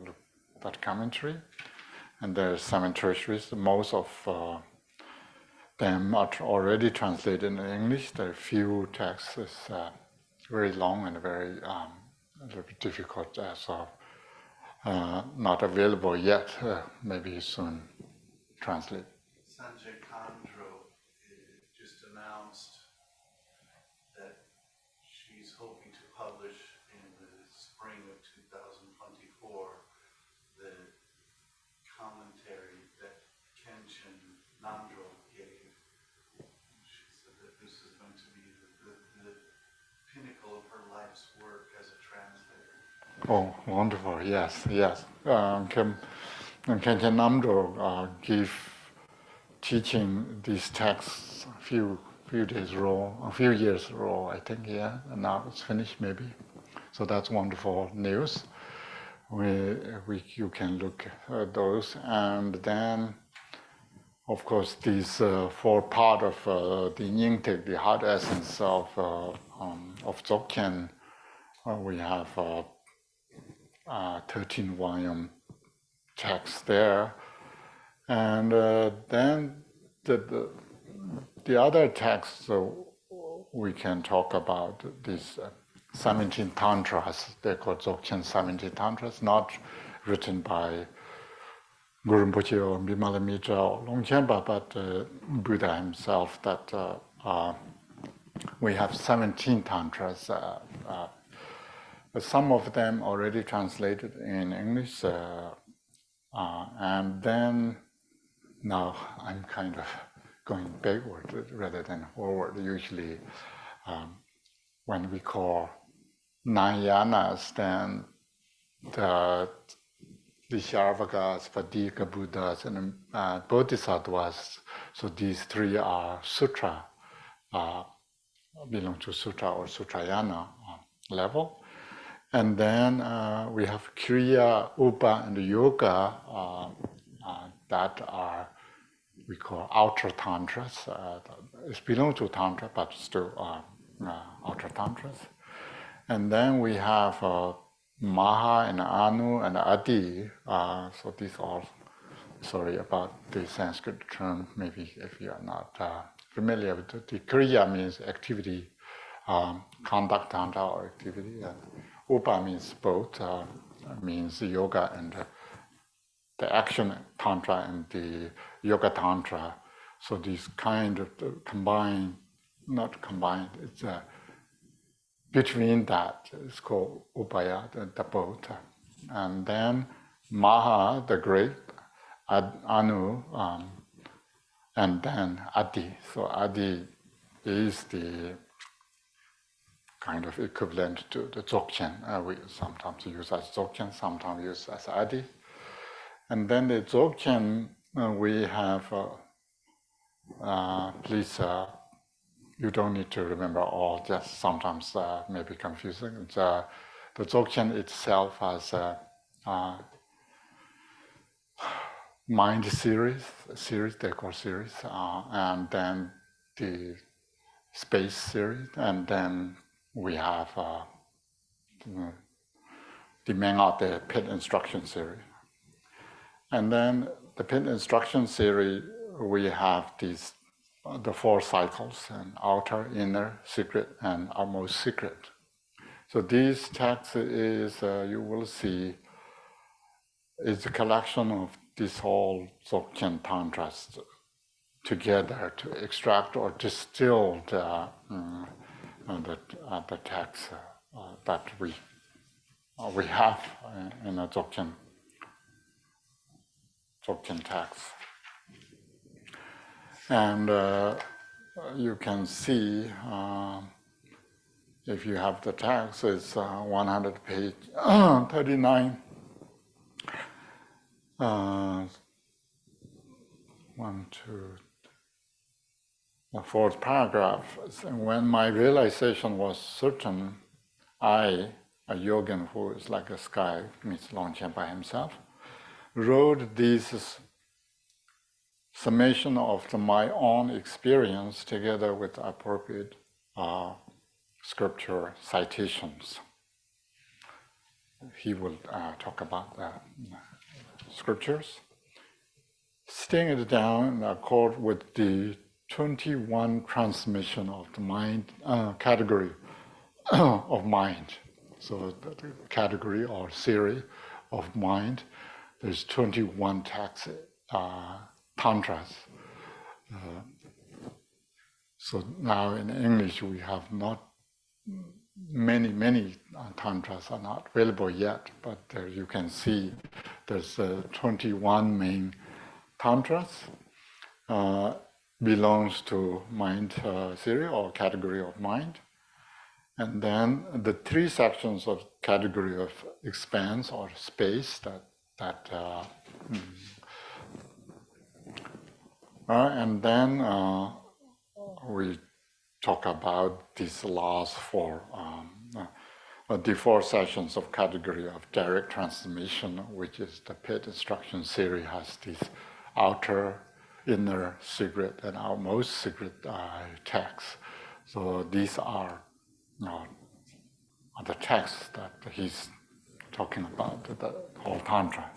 look at that commentary. And there are 7 treasuries. Most of them are already translated in English. There are a few texts is very long and very a little bit difficult, so not available yet. Maybe soon translate. Sanjay Khandro just announced that she's hoping to publish in the spring of 2024 the commentary that Kenshin Namdro gave. She said that this is going to be the pinnacle of her life's work as a translator. Oh, wonderful! Yes. Kenshin Namdro give teaching these texts a few years ago, I think, yeah, and now it's finished maybe. So that's wonderful news. You can look at those, and then, of course, these 4 part of the Nyingtik, the heart essence of Dzogchen. We have 13 volume text there, and then the other texts we can talk about these 17 tantras. They're called Dzogchen 17 tantras, not written by Guru Rinpoche or Vimalamitra or Longchenpa, but Buddha himself. That we have 17 tantras. Some of them already translated in English, and then now I'm kind of going backward rather than forward. Usually, when we call 9 yanas, then the Sharvakas, Padika Buddhas, and Bodhisattvas. So these 3 are sutra, belong to sutra or sutrayana level. And then we have Kriya, Upa, and Yoga that are, we call outer tantras. It belongs to tantra, but still outer tantras. And then we have Maha and Anu and Adi. So these are, sorry about the Sanskrit term, maybe if you are not familiar with it. The Kriya means activity, conduct tantra or activity. And Upa means both means yoga and the action tantra and the yoga tantra. So these kind of not combined, it's between that, it's called Upaya, the both. And then Maha, the great, Anu, and then Adi. So Adi is the kind of equivalent to the Dzogchen. We sometimes use as Dzogchen, sometimes use as Adi. And then the Dzogchen, we have, please, you don't need to remember all, just sometimes maybe confusing. The Dzogchen itself has a mind series, they call series, and then the space series, and then we have the main out the pit instruction series. And then the pit instruction series, we have these the 4 cycles, and outer, inner, secret, and utmost secret. So these texts is, you will see, is a collection of this whole Dzogchen Tantras together to extract or distill the text that we have in a Dzogchen text. And you can see, if you have the text, it's 100 page 39. 1, 2, the 4th paragraph. When my realization was certain, I, a yogin who is like a sky, means Longchen by himself, wrote this summation of my own experience together with appropriate scripture citations. He will talk about the scriptures. Sitting it down in accord with the 21 transmission of the mind category of mind. So the category or series of mind, there's 21 texts, tantras. So now in English we have not many tantras are not available yet, but there you can see there's 21 main tantras. Belongs to mind series or category of mind. And then the 3 sections of category of expanse or space and then we talk about these laws for the 4 sessions of category of direct transmission, which is the pit instruction series, has these outer, inner, secret, and outmost secret texts. So these are the texts that he's talking about, the whole Tantra.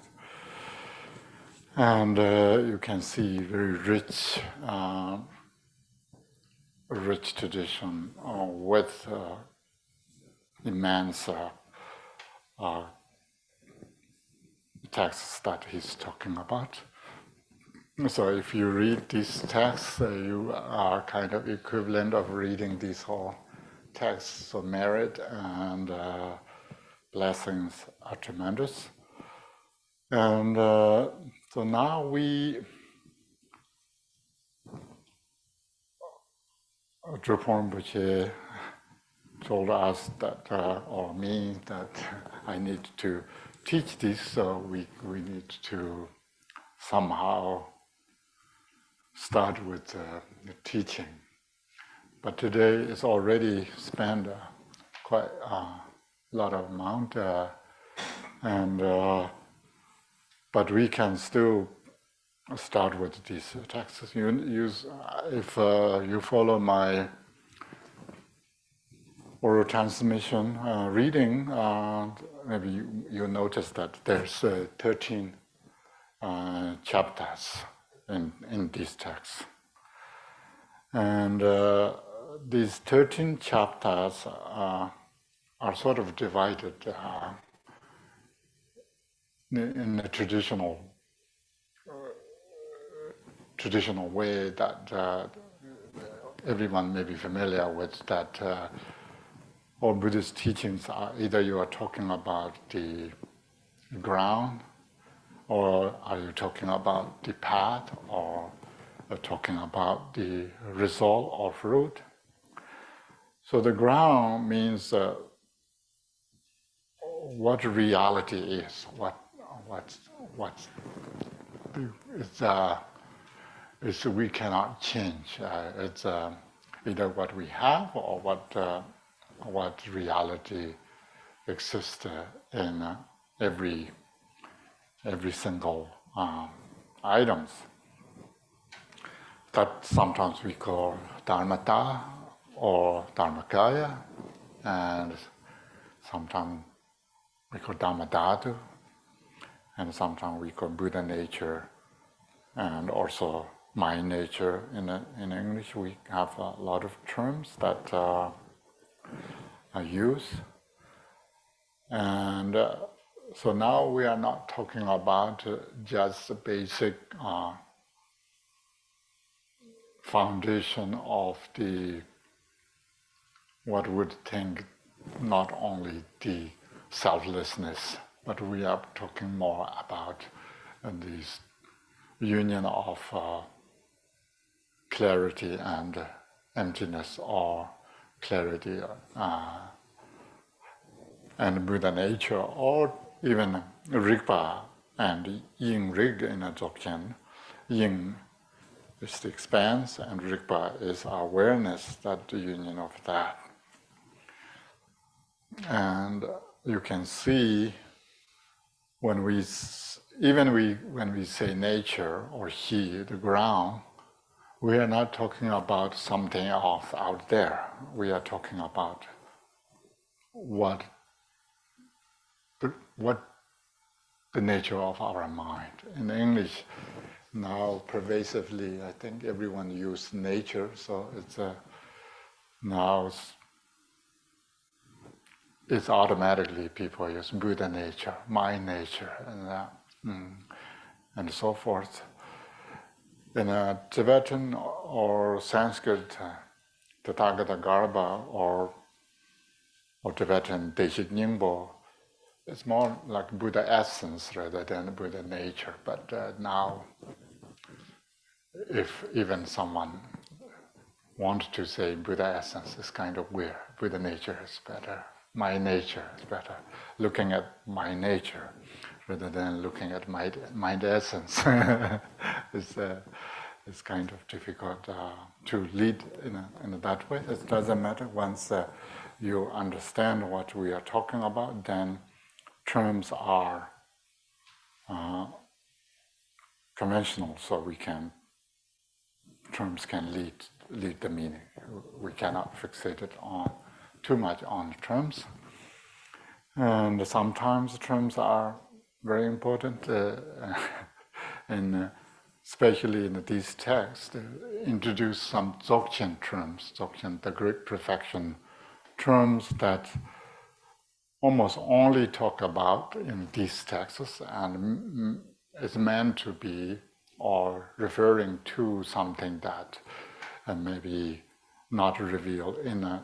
And you can see very rich tradition with immense texts that he's talking about. So if you read these texts, you are kind of equivalent of reading these whole texts. So merit and blessings are tremendous. And so now Drupal Rinpoche told us that, or me, that I need to teach this, so we need to somehow start with the teaching. But today it's already spent quite a lot of amount, but we can still start with these texts. If you follow my oral transmission reading, maybe you notice that there's 13 chapters in these texts. And these 13 chapters are sort of divided in the traditional way that everyone may be familiar with, that all Buddhist teachings are either you are talking about the ground, or are you talking about the path, or talking about the result or fruit. So the ground means what reality is, it's we cannot change. It's either what we have or what reality exists in every single items. That sometimes we call dharmata or dharmakaya, and sometimes we call dhammadhatu, and sometimes we call Buddha nature, and also mind nature. In English, we have a lot of terms that are used. And so now we are not talking about just the basic foundation of the what would think not only the selflessness, but we are talking more about this union of clarity and emptiness, or clarity and Buddha nature, or even Rigpa and Yin Rig in a Dzogchen. Yin is the expanse, and Rigpa is awareness, that the union of that. And you can see when we say nature or he, the ground, we are not talking about something else out there. We are talking about what the nature of our mind. In English, now pervasively, I think everyone uses nature, so it's automatically people use Buddha nature, mind nature, and so forth. In a Tibetan or Sanskrit Tathagata Garbha or Tibetan Deshik Nyingbo, it's more like Buddha essence rather than Buddha nature. But now, if even someone wants to say Buddha essence, it's kind of weird. Buddha nature is better. My nature is better. Looking at my nature rather than looking at my essence it's kind of difficult to lead in that way. It doesn't matter. Once you understand what we are talking about, then terms are conventional, so terms can lead the meaning. We cannot fixate it on too much on terms, and sometimes terms are very important, and especially in these texts, introduce some Dzogchen terms, Dzogchen, the great perfection terms that almost only talk about in these texts, and is meant to be or referring to something that maybe not revealed in a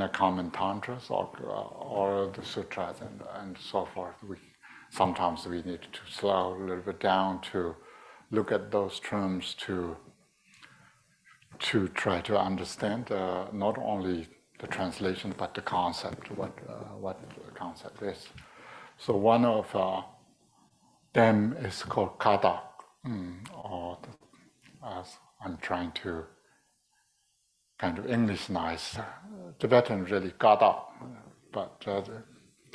common tantras or the sutras and so forth. Sometimes we need to slow a little bit down to look at those terms to try to understand not only the translation but the concept, what the concept is. So one of them is called kata, or as I'm trying to kind of Englishize Tibetan, really kata, but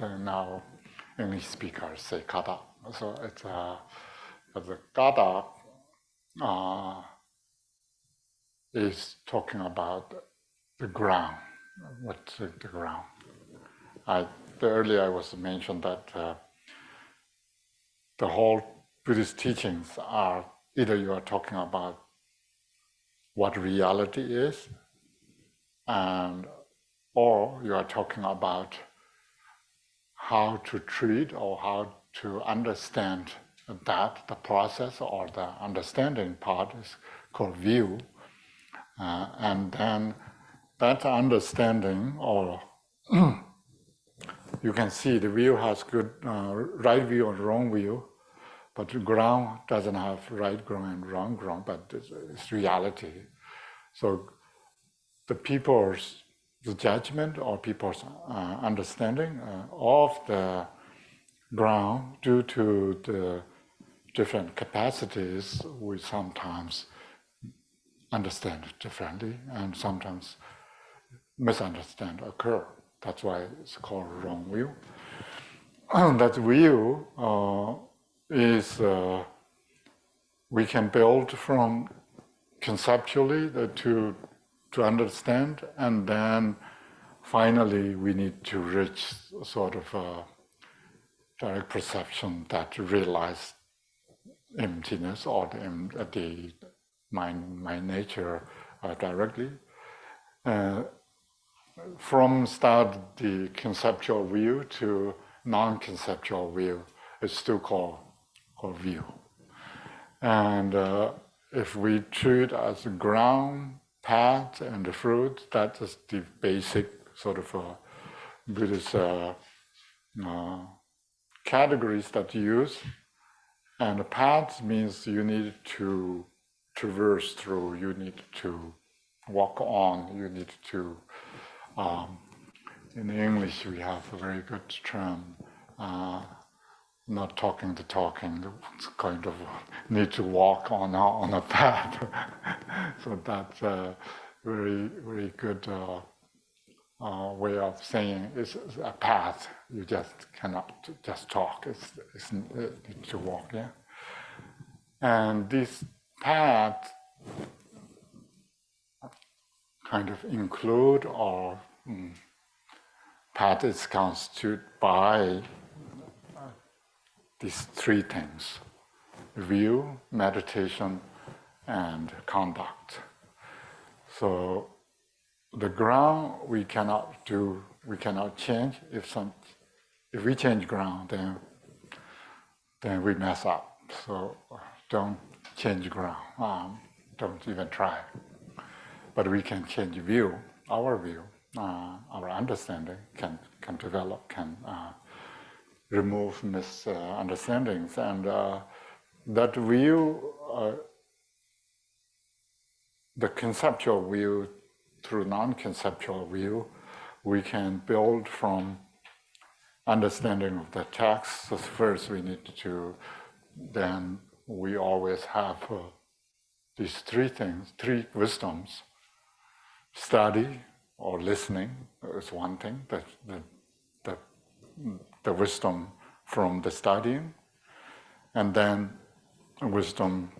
now English speakers say kata. So it's the kata is talking about the ground. What's the ground? Earlier I was mentioned that the whole Buddhist teachings are either you are talking about what reality is, or you are talking about how to treat or how to understand that, the process or the understanding part is called view. And then that understanding, or you can see the view has good right view and wrong view, but the ground doesn't have right ground and wrong ground, but it's reality. So the people's the judgment or people's understanding of the ground due to the different capacities, we sometimes understand it differently and sometimes misunderstand occur. That's why it's called wrong view. That view is we can build from conceptually to understand, and then finally we need to reach sort of a direct perception that realize emptiness or the my nature directly. From start the conceptual view to non-conceptual view is still called view. And if we treat as a ground, path, and the fruit, that is the basic sort of Buddhist categories that you use. And the path means you need to traverse through, you need to walk on, you need to, in English we have a very good term, not talking the talking, it's kind of need to walk on a path. So that's a very, very good way of saying it's a path. You just cannot just talk, it's need to walk, yeah? And this path kind of include or path is constituted by these three things: view, meditation, and conduct. So the ground we cannot change. If we change ground, then we mess up. So don't change ground. Don't even try. But we can change view, our view, our understanding can develop, can remove misunderstandings, and that view, the conceptual view through non-conceptual view, we can build from understanding of the text. So first we need to, then we always have these three things, three wisdoms. Study or listening is one thing, the wisdom from the studying, and then wisdom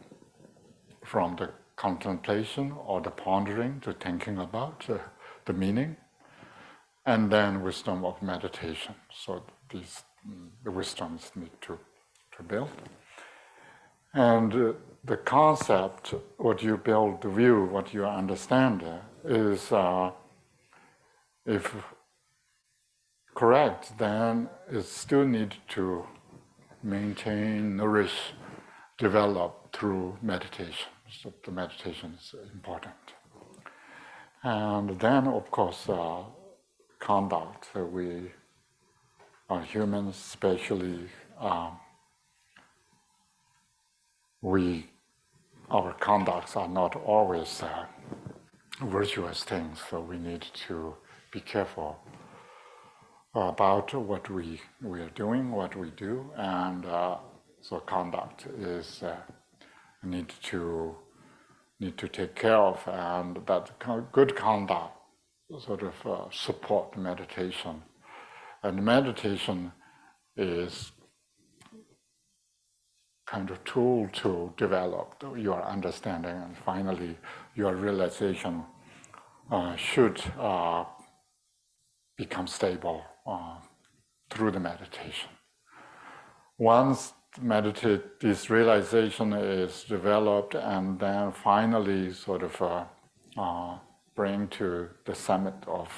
from the contemplation or the pondering, to thinking about the meaning, and then wisdom of meditation. So these the wisdoms need to build. And the concept, what you build, the view, what you understand is, if correct, then it still need to maintain, nourish, develop through meditation. So the meditation is important. And then, of course, conduct. We are humans, especially. Our conducts are not always virtuous things, so we need to be careful about what we are doing, what we do, and so conduct is need to take care of, and that good conduct sort of support meditation, and meditation is kind of tool to develop your understanding, and finally your realization should become stable through the meditation. Once this realization is developed, and then finally sort of bring to the summit of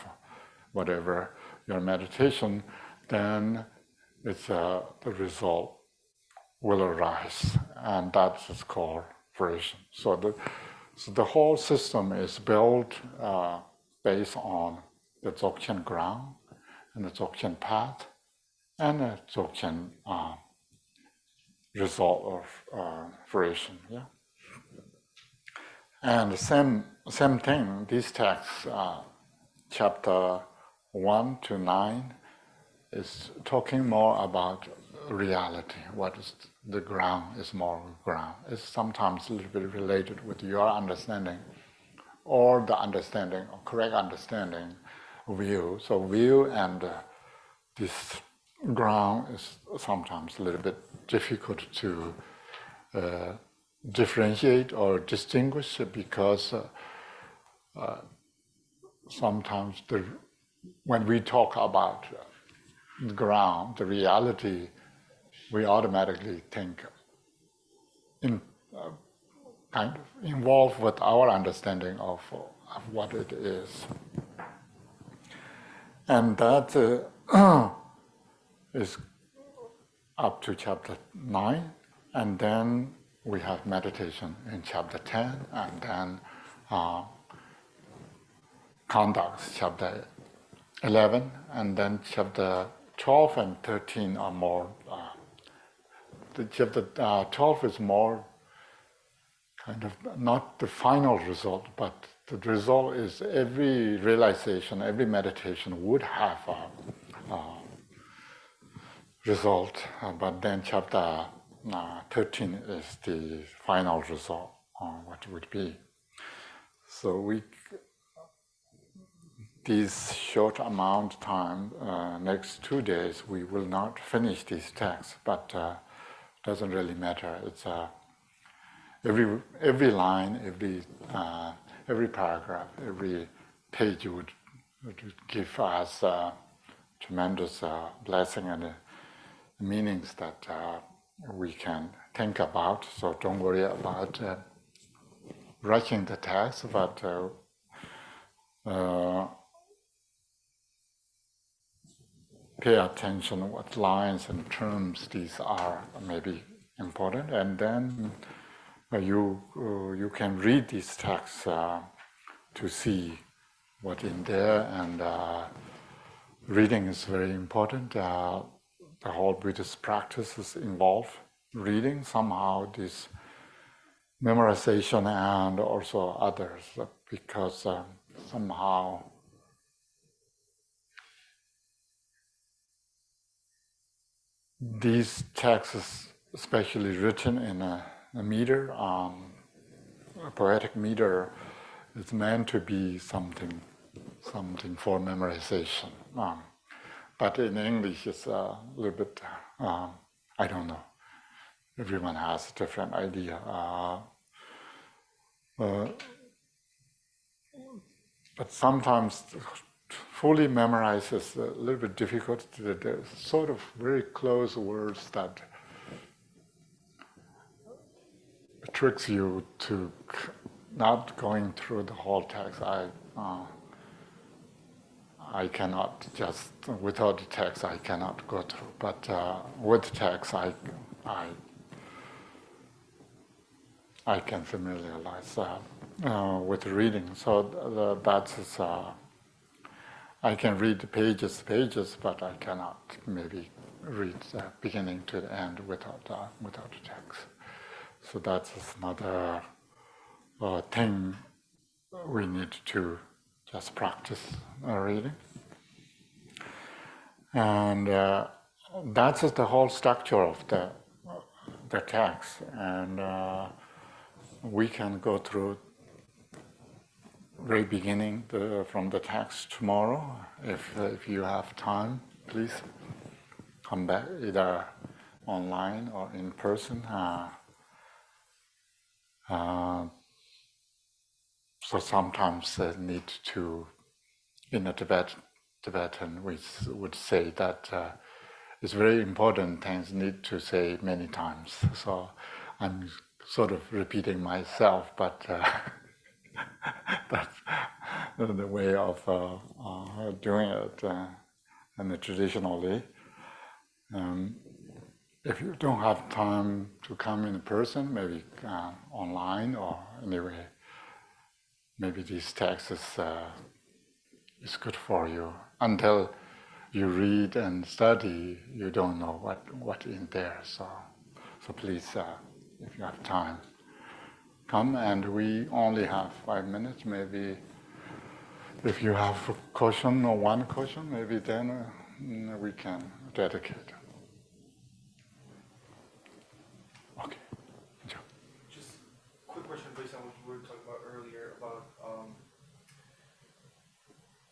whatever your meditation, then it's the result will arise, and that's its called fruition. So the whole system is built based on the Dzogchen ground and the Dzogchen path and the Dzogchen result of fruition. Yeah, and the same thing. These texts, chapter 1 to 9, is talking more about reality. What is the ground is more ground. It's sometimes a little bit related with your understanding or the understanding or correct understanding view. So view and this ground is sometimes a little bit difficult to differentiate or distinguish because sometimes when we talk about the ground, the reality, we automatically think in kind of involved with our understanding of what it is. And that is up to chapter 9, and then we have meditation in chapter 10, and then conducts, chapter 11, and then chapter 12 and 13 are more. The chapter 12 is more kind of not the final result, but the result is every realization, every meditation would have a result, but then chapter 13 is the final result, what it would be. So this short amount of time, next 2 days, we will not finish these texts, but doesn't really matter. It's every line, every paragraph, every page would give us tremendous blessing and meanings that we can think about. So don't worry about rushing the text, but pay attention what lines and terms these are maybe important, and then you can read these texts to see what in there, and reading is very important. The whole Buddhist practices involve reading somehow, this memorization and also others, because somehow these texts, especially written in a meter, a poetic meter, is meant to be something for memorization. But in English, it's a little bit, I don't know. Everyone has a different idea. But sometimes fully memorize is a little bit difficult. There's sort of very close words that tricks you to not going through the whole text. I cannot just, without the text, I cannot go through. But with the text, I can familiarize with reading. So that's I can read the pages, but I cannot maybe read the beginning to the end without the text. So that's another thing we need to just practice reading. And that's the whole structure of the text. And we can go through very beginning from the text tomorrow. If you have time, please come back either online or in person. So sometimes need to, in a Tibetan, we would say that it's very important things need to say many times. So I'm sort of repeating myself, but that's the way of doing it, and traditionally. Um, if you don't have time to come in person, maybe online or anyway, maybe this text is good for you. Until you read and study, you don't know what in there. So please, if you have time, come. And we only have 5 minutes. Maybe if you have a question or one question, maybe then we can dedicate. Okay. Just a quick question based on what you were talking about earlier about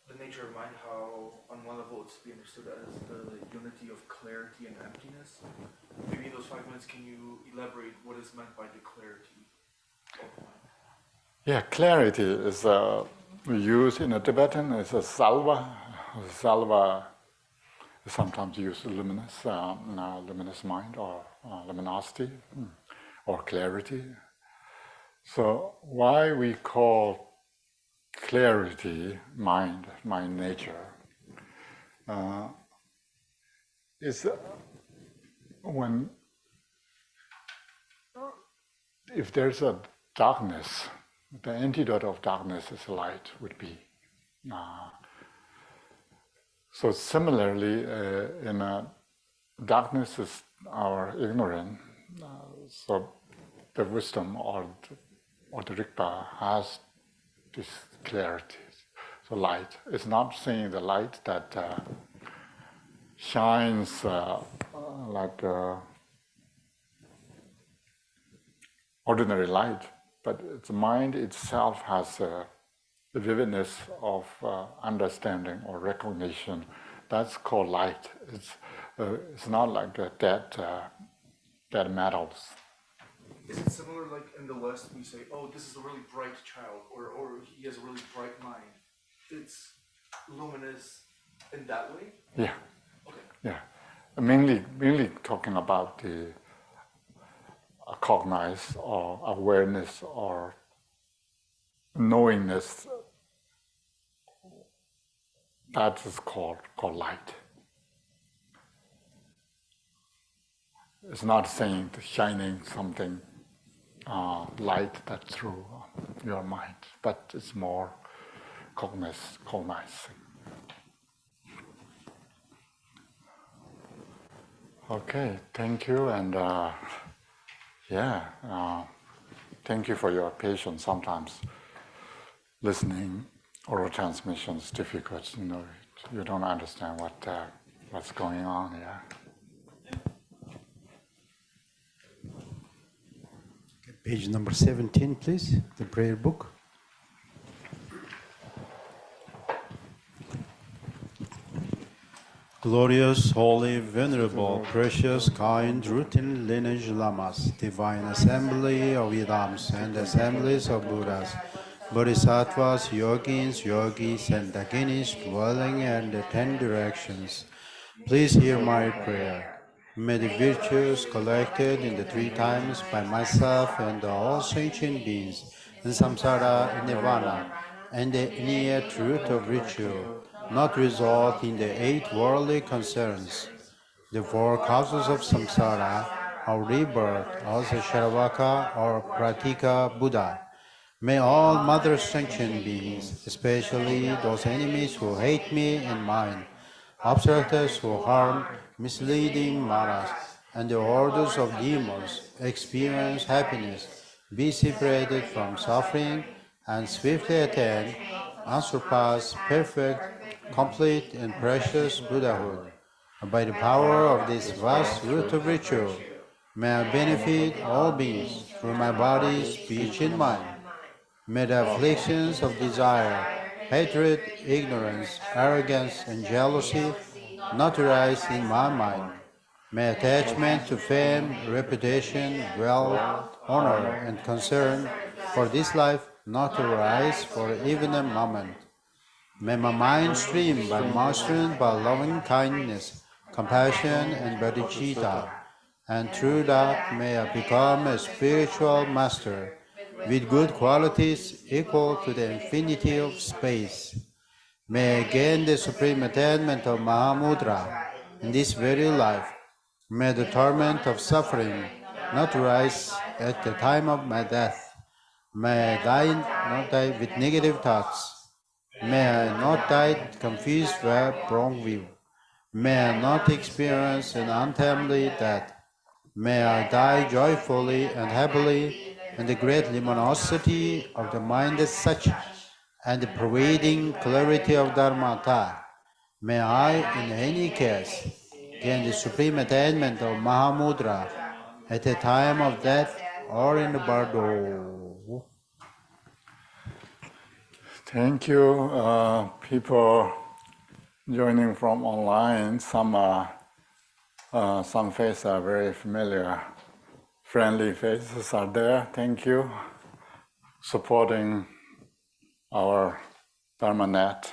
the nature of mind, how on one level it's to be understood as the unity of clarity and emptiness. Maybe in those 5 minutes, can you elaborate what is meant by the clarity of mind? Yeah, clarity is used in a Tibetan as a salva. Salva is sometimes used luminous, luminous mind or luminosity or clarity. So why we call clarity mind nature is when if there's a darkness, the antidote of darkness is light would be. So similarly, in darkness is our ignorance. So the wisdom or the Rigpa has this clarity. So light is not saying the light that shines like ordinary light, but the mind itself has the vividness of understanding or recognition. That's called light. It's not like dead metals. Is it similar like in the West we say, oh, this is a really bright child, or he has a really bright mind? It's luminous in that way? Yeah. Okay. Yeah. Mainly talking about the cognize or awareness or knowingness. That is called light. It's not saying shining something light that's through your mind, but it's more cognizing. Okay, thank you, and thank you for your patience. Sometimes listening oral transmission is difficult. You don't understand what's going on. Yeah. Page number 17, please, the prayer book. Glorious, holy, venerable, precious, kind, root-in lineage lamas, divine assembly of Idams and assemblies of Buddhas, Bodhisattvas, yogis, and dakinis dwelling in the 10 directions. Please hear my prayer. May the virtues collected in the 3 times by myself and all sentient beings in samsara and nirvana and the innate truth of ritual not result in the 8 worldly concerns, the 4 causes of samsara, or rebirth as a Sharavaka or Pratika Buddha. May all mother sentient beings, especially those enemies who hate me and mine, obstructors who harm, misleading maras, and the orders of demons, experience happiness, be separated from suffering, and swiftly attain unsurpassed, perfect, complete, and precious Buddhahood. By the power of this vast root of ritual, may I benefit all beings through my body, speech, and mind. May the afflictions of desire, hatred, ignorance, arrogance, and jealousy not arise in my mind. May attachment to fame, reputation, wealth, honor, and concern for this life not arise for even a moment. May my mind stream by mastering by loving kindness, compassion, and bodhicitta, and through that may I become a spiritual master with good qualities equal to the infinity of space. May I gain the supreme attainment of Mahamudra in this very life May the torment of suffering not rise at the time of my death. May I not die with negative thoughts. May I not die confused with wrong view. May I not experience an untimely death. May I die joyfully and happily in the great luminosity of the mind as such, and the pervading clarity of Dharmata. May I, in any case, gain the supreme attainment of Mahamudra at the time of death or in the bardo. Thank you, people joining from online. Some faces are very familiar. Friendly faces are there. Thank you. Supporting our Dharmanet.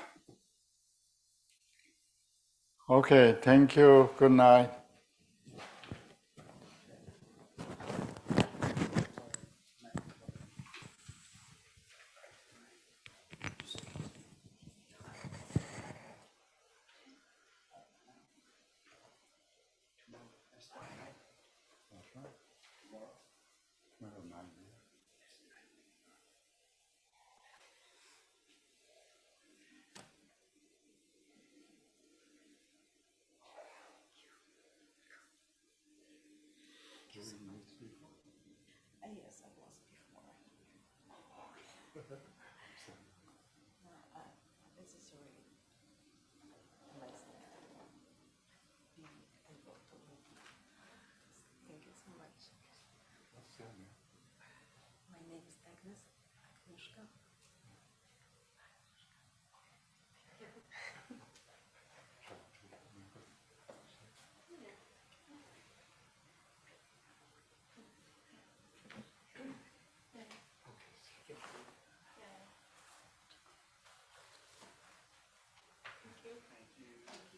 Okay, thank you. Good night. Yes, I was before. This is really nice to be able to meet you. Thank you so much. My name is Agnieszka.